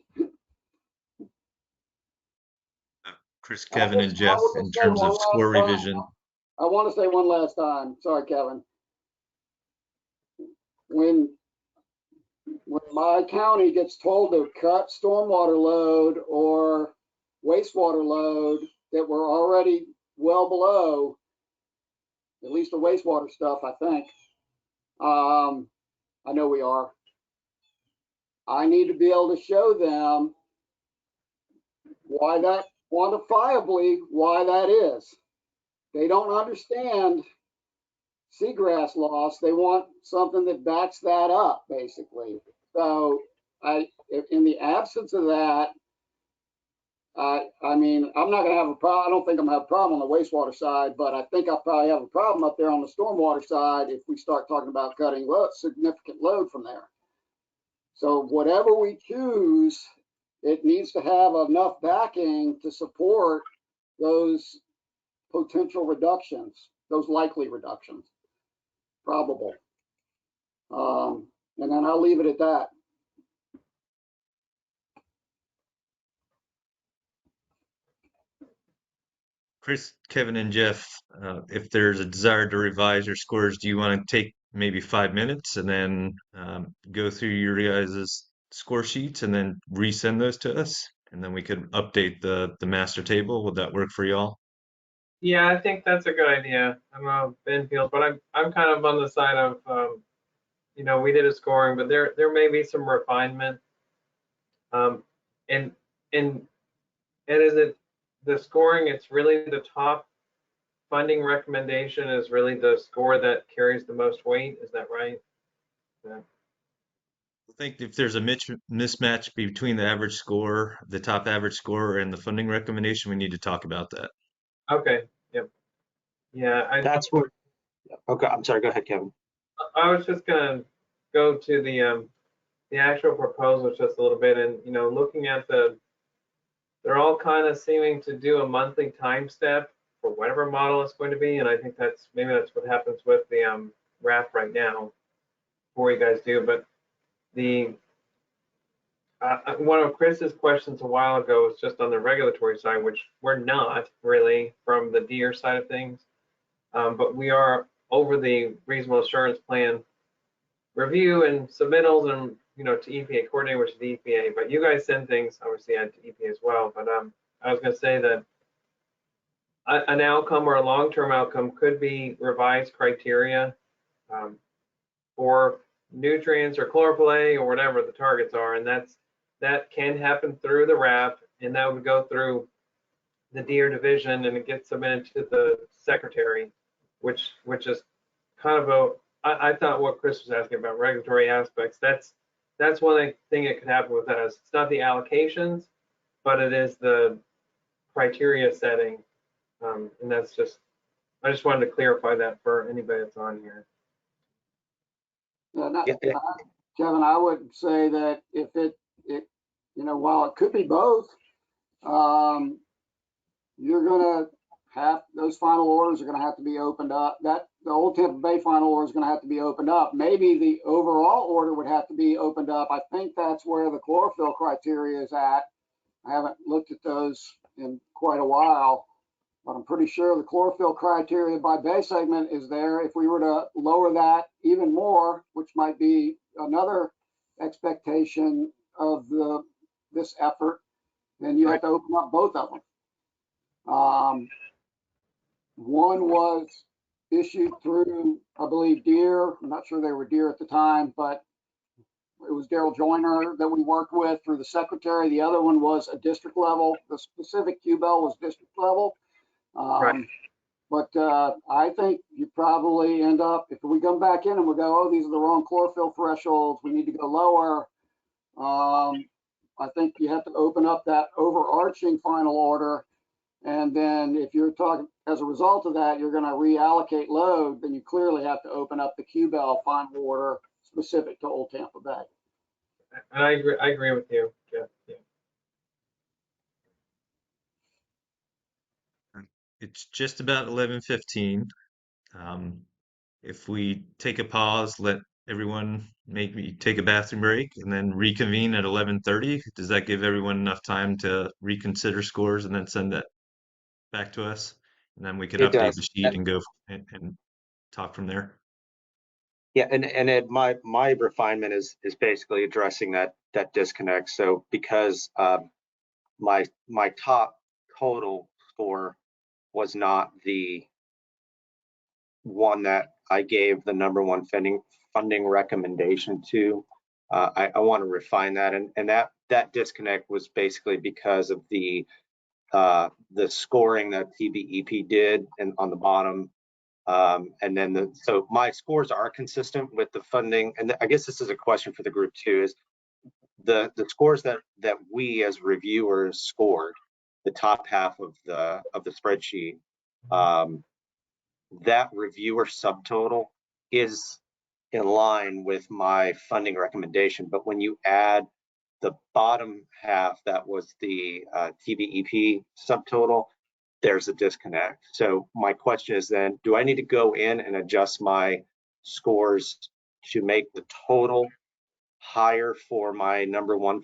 Chris, Kevin, and Jeff, in terms of score revision. I want to say one last time. Sorry, Kevin. When my county gets told to cut stormwater load or wastewater load that we're already well below, at least the wastewater stuff, I think. I know we are. I need to be able to show them why that, quantifiably, why that is. They don't understand seagrass loss. They want something that backs that up, basically. So in the absence of that, I mean, I'm not going to have a problem. I don't think I'm going to have a problem on the wastewater side, but I think I'll probably have a problem up there on the stormwater side if we start talking about cutting significant load from there. So whatever we choose, it needs to have enough backing to support those potential reductions, those likely reductions, probable. And then I'll leave it at that. Chris, Kevin, and Jeff, if there's a desire to revise your scores, do you want to take maybe 5 minutes and then go through your guys' score sheets and then resend those to us? And then we could update the master table. Would that work for y'all? Yeah, I think that's a good idea. I don't know how Ben feels, but I'm kind of on the side of, you know, we did a scoring, but there may be some refinement. Um, and and is it the scoring? It's really the top funding recommendation is really the score that carries the most weight. Is that right? Yeah. I think if there's a mismatch between the average score, the top average score, and the funding recommendation, we need to talk about that. Okay. Yep. Yeah. That's what, okay, I'm sorry, go ahead, Kevin. I was just gonna go to the actual proposal just a little bit, and you know, looking at they're all kind of seeming to do a monthly time step for whatever model it's going to be, and I think maybe that's what happens with the RAP right now, before you guys do. But the one of Chris's questions a while ago was just on the regulatory side, which we're not really from the DEER side of things, but we are over the reasonable assurance plan review and submittals, and you know, to EPA coordinator, which is the EPA. But you guys send things obviously to EPA as well. But I was going to say that an outcome or a long-term outcome could be revised criteria for nutrients or chlorophyll A or whatever the targets are, and that can happen through the RAP, and that would go through the DEER division, and it gets submitted to the secretary, which is kind of I thought what Chris was asking about regulatory aspects. That's one thing that could happen with us. It's not the allocations, but it is the criteria setting, and that's just I just wanted to clarify that for anybody that's on here. Kevin, I would say that if it, you know, while it could be both, you're gonna have, those final orders are gonna have to be opened up. That the old Tampa Bay final order is gonna have to be opened up. Maybe the overall order would have to be opened up. I think that's where the chlorophyll criteria is at. I haven't looked at those in quite a while, but I'm pretty sure the chlorophyll criteria by bay segment is there. If we were to lower that even more, which might be another expectation of this effort, then you have to open up both of them. One was issued through, I believe, DEER. I'm not sure they were DEER at the time, but it was Daryl Joyner that we worked with through the secretary. The other one was a district level. The specific QBEL was district level. But I think you probably end up, if we come back in and we go, oh, these are the wrong chlorophyll thresholds, we need to go lower. I think you have to open up that overarching final order. And then if you're talking, as a result of that, you're going to reallocate load, then you clearly have to open up the QBEL final order specific to Old Tampa Bay. And I agree with you, Jeff. Yeah. It's just about 11:15. If we take a pause, let everyone maybe take a bathroom break and then reconvene at 11:30, does that give everyone enough time to reconsider scores and then send that back to us? And then we could It update does. the sheet and go and talk from there. Yeah, and Ed, my refinement is basically addressing that disconnect. So because my top total score was not the one that I gave the number one funding recommendation to, I want to refine that, and that disconnect was basically because of the scoring that TBEP did and on the bottom. And then so my scores are consistent with the funding, and I guess this is a question for the group too, is the scores that we as reviewers scored, the top half of the spreadsheet, that reviewer subtotal is in line with my funding recommendation. But when you add the bottom half, that was the TBEP subtotal, there's a disconnect. So my question is then, do I need to go in and adjust my scores to make the total higher for my number one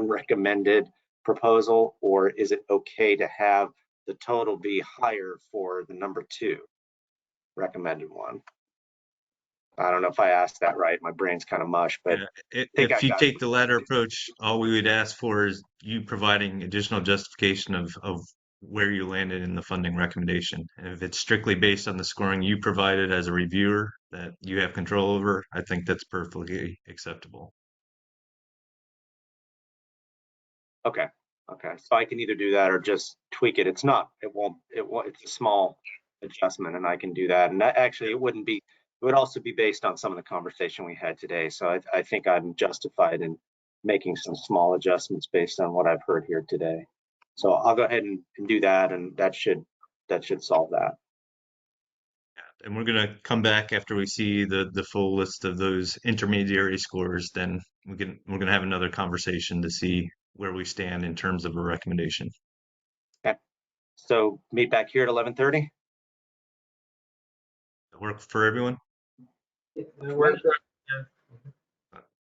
recommended proposal, or is it okay to have the total be higher for the number 2 recommended one? I don't know if I asked that right. My brain's kind of mush, but Yeah, I think I if you got it. take the latter approach, all we would ask for is you providing additional justification of where you landed in the funding recommendation. And if it's strictly based on the scoring you provided as a reviewer that you have control over, I think that's perfectly acceptable. Okay. Okay. So I can either do that or just tweak it. It's not, it won't, it's a small adjustment and I can do that. And that actually, it would also be based on some of the conversation we had today. So I think I'm justified in making some small adjustments based on what I've heard here today. So I'll go ahead and do that, and that should solve that. And we're going to come back after we see the full list of those intermediary scores. Then we're going to have another conversation to see where we stand in terms of a recommendation. Okay. So meet back here at 11:30. Work for everyone? It works.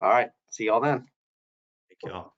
All right. See y'all then. Thank y'all.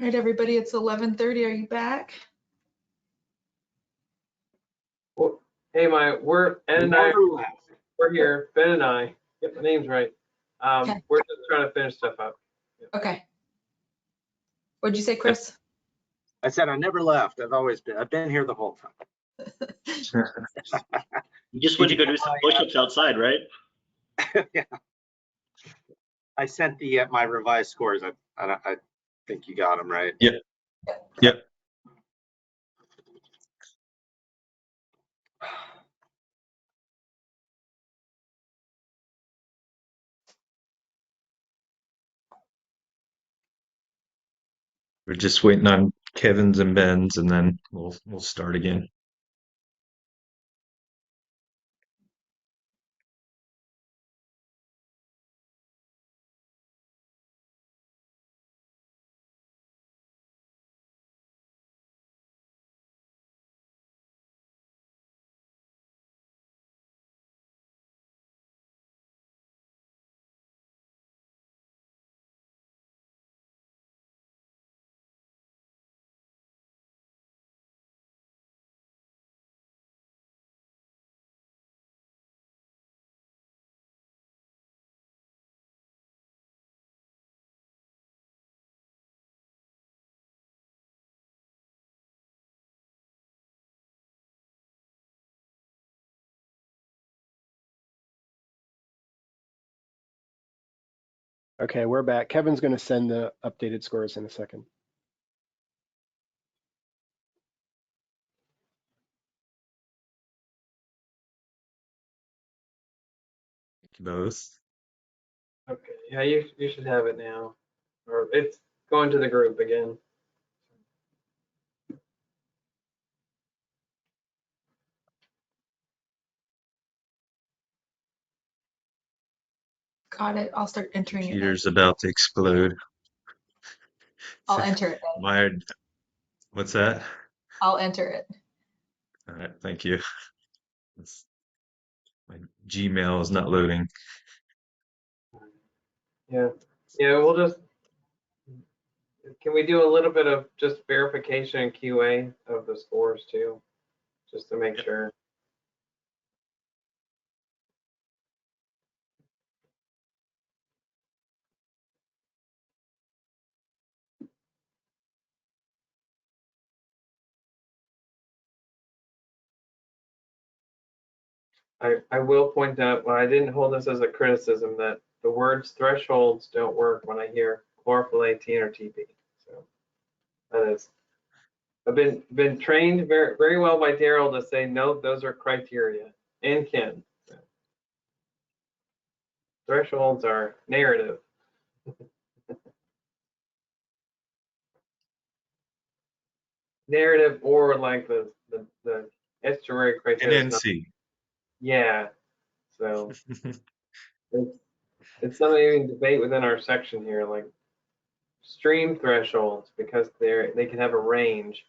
All right, everybody, it's 11:30. Are you back? Well, hey, Ed and I, Never left. we're here. Ben and I, get my names right. Okay. We're just trying to finish stuff up. Okay. What'd you say, Chris? I said I never left. I've been here the whole time. You just went to go do some push-ups outside, right? Yeah. I sent my revised scores. I think you got them right. Yep. Yep. We're just waiting on Kevin's and Ben's, and then we'll start again. Okay, we're back. Kevin's going to send the updated scores in a second. Thank you both. Okay, yeah, you should have it now, or it's going to the group again. Got it. I'll start entering it. Computer's about to explode. I'll enter it. What's that? I'll enter it. All right, thank you. My Gmail is not loading. Yeah, we'll just, can we do a little bit of just verification and QA of the scores too, just to make sure. I will point out, well, I didn't hold this as a criticism, that the words thresholds don't work when I hear chlorophyll 18 or TP. So that is, I've been trained very well by Daryl to say, no, those are criteria, and Ken. So thresholds are narrative. Narrative, or like the estuary criteria. NNC. Yeah, so it's something we can debate within our section here, like stream thresholds, because they can have a range.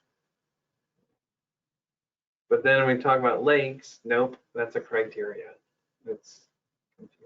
But then when we talk about lakes, nope, that's a criteria. It's confusing.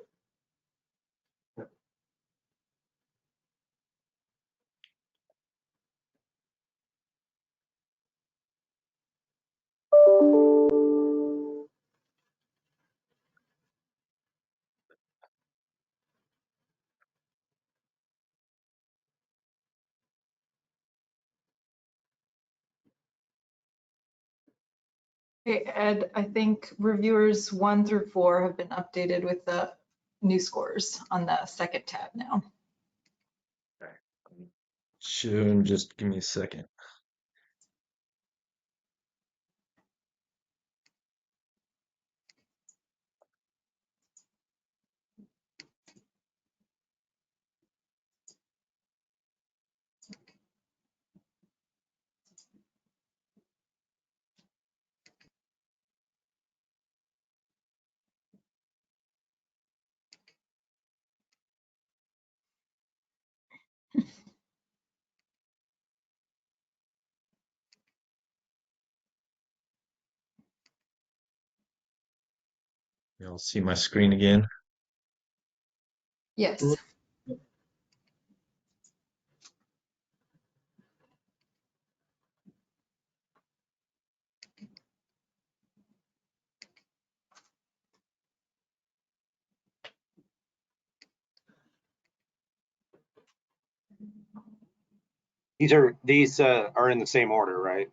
Okay, Ed, I think reviewers 1 through 4 have been updated with the new scores on the second tab now. Soon, just give me a second. Y'all see my screen again? Yes. These are in the same order, right?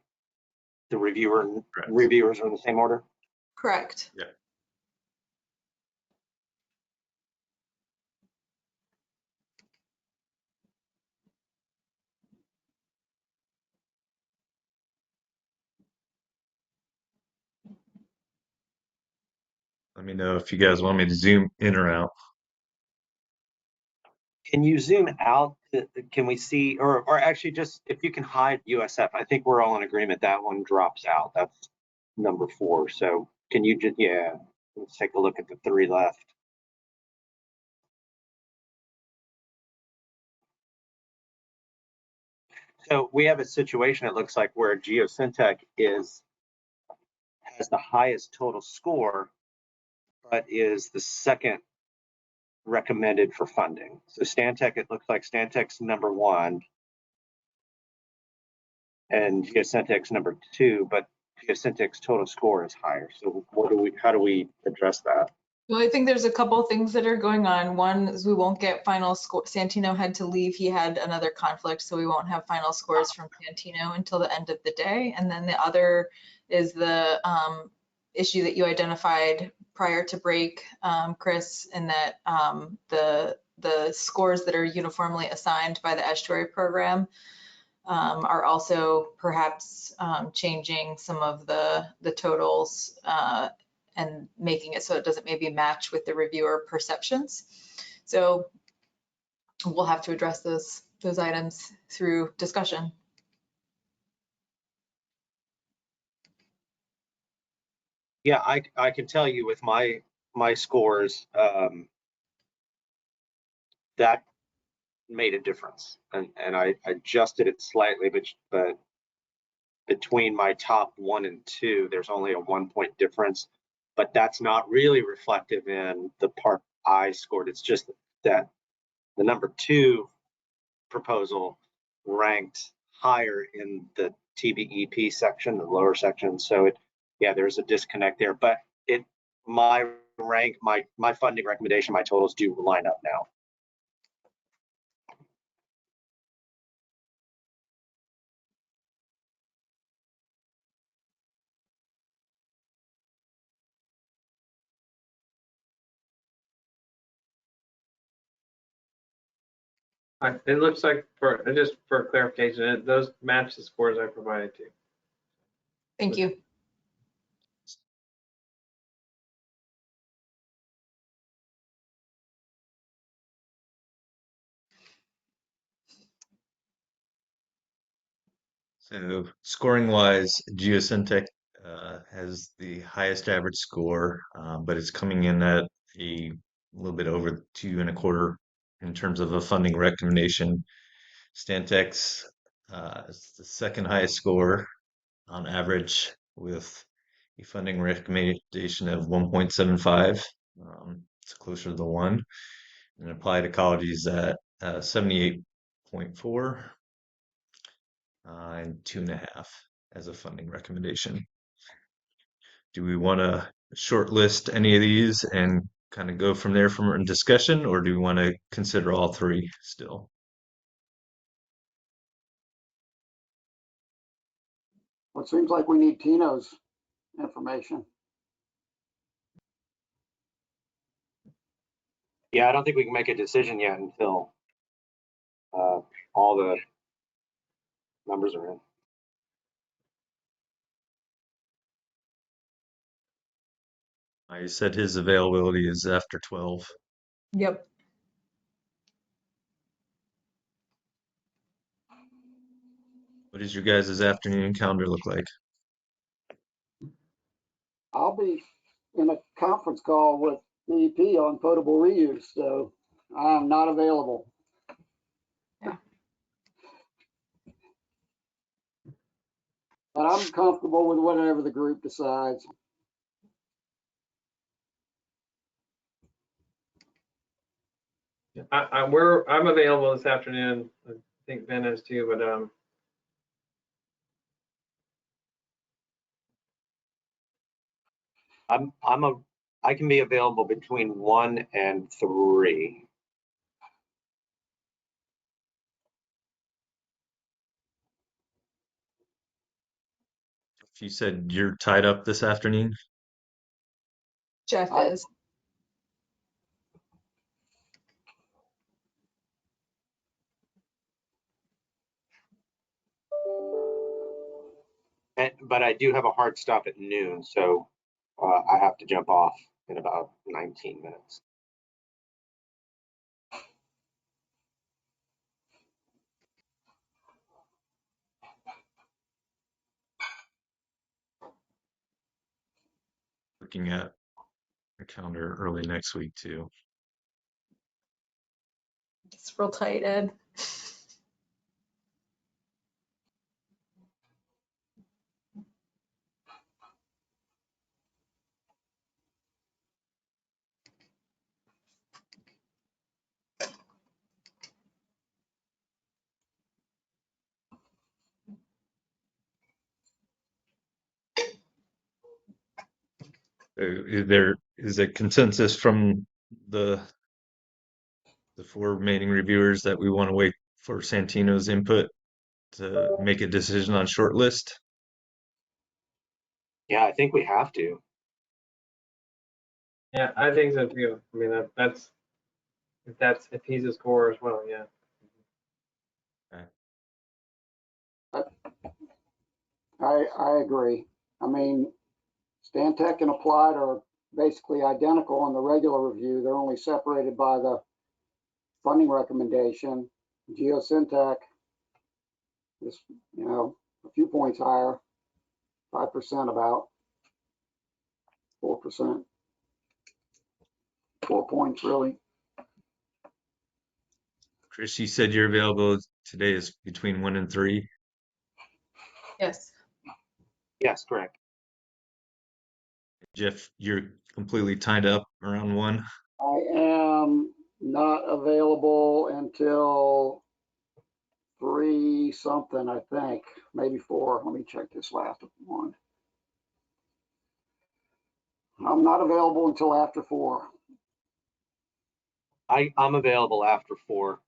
The Correct. reviewers are in the same order? Correct. Yeah. Let me know if you guys want me to zoom in or out. Can you zoom out? Can we see, or actually just if you can hide USF, I think we're all in agreement that one drops out. That's number 4. So can you just, yeah, let's take a look at the 3 left. So we have a situation, it looks like, where Geosyntec has the highest total score, but is the second recommended for funding. So Stantec, it looks like Stantec's number 1 and Geosyntec's number 2, but Geosyntec's total score is higher. So how do we address that? Well, I think there's a couple of things that are going on. One is we won't get final score. Santino had to leave. He had another conflict, so we won't have final scores from Santino until the end of the day. And then the other is the issue that you identified prior to break, Chris, in that the scores that are uniformly assigned by the estuary program are also perhaps changing some of the totals and making it so it doesn't maybe match with the reviewer perceptions. So we'll have to address those items through discussion. Yeah, I can tell you with my scores, that made a difference, and I adjusted it slightly, but between my top 1 and 2, there's only a 1-point difference, but that's not really reflective in the part I scored. It's just that the number 2 proposal ranked higher in the TBEP section, the lower section. So there's a disconnect there, but my rank, my funding recommendation, my totals do line up now. It looks like, just for clarification, those match the scores I provided to you. Thank you. So scoring wise, Geosyntec has the highest average score, but it's coming in at a little bit over 2.25 in terms of a funding recommendation. Stantec's is the second highest score on average with a funding recommendation of 1.75. It's closer to the 1. And applied ecology is at 78.4. And 2.5 as a funding recommendation. Do we want to shortlist any of these and kind of go from there from our discussion, or do we want to consider all 3 still? Well, it seems like we need Tino's information. Yeah, I don't think we can make a decision yet until all the numbers are in. I said his availability is after 12. Yep. What does your guys' afternoon calendar look like? I'll be in a conference call with DEP on potable reuse, so I'm not available. Yeah. But I'm comfortable with whatever the group decides. I'm available this afternoon. I think Ben is too, but I can be available between 1 and 3. you said you're tied up this afternoon. Jeff I- is. But I do have a hard stop at noon, so I have to jump off in about 19 minutes. Looking at the calendar early next week too. It's real tight, Ed. Is a consensus from the four remaining reviewers that we want to wait for Santino's input to make a decision on shortlist? Yeah, I think we have to. Yeah, I think so too. I mean, if he's a scorer as well, yeah. I agree. I mean, Stantec and Applied are basically identical on the regular review. They're only separated by the funding recommendation. Geosyntec is, a few points higher, 5% about, 4%, 4 points really. Chris, you said your available today is between 1 and 3. Yes. Yes, correct. Jeff, you're completely tied up around 1. I am not available until 3 something, I think, maybe 4. Let me check this last one. I'm not available until after 4. I'm available after 4.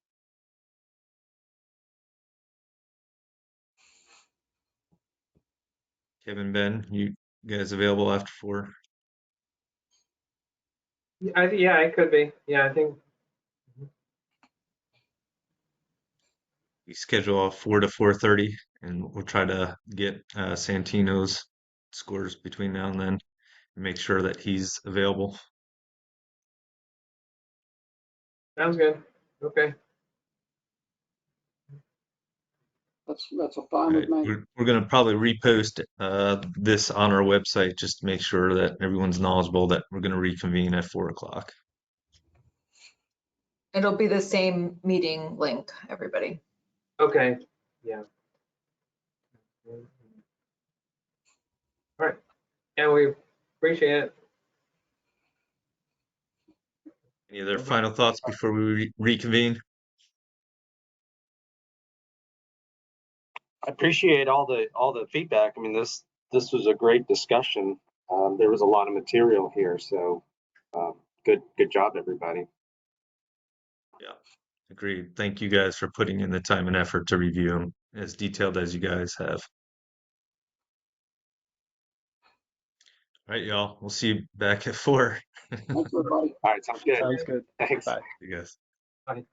Kevin, Ben, you guys available after 4? Yeah, it could be. Yeah, I think. We schedule off 4 to 4:30, and we'll try to get Santino's scores between now and then and make sure that he's available. Sounds good. Okay. That's a All fine right, with me. we're going to probably repost this on our website just to make sure that everyone's knowledgeable that we're going to reconvene at 4 o'clock. It'll be the same meeting link, everybody. Okay. Yeah. All right. And we appreciate it. Any other final thoughts before we reconvene? I appreciate all the feedback. I mean, this was a great discussion. There was a lot of material here, so good job, everybody. Yeah, agreed. Thank you guys for putting in the time and effort to review them as detailed as you guys have. All right, y'all. We'll see you back at 4. Thanks, everybody. All right, sounds good. Sounds good. Thanks. Bye. You guys. Bye.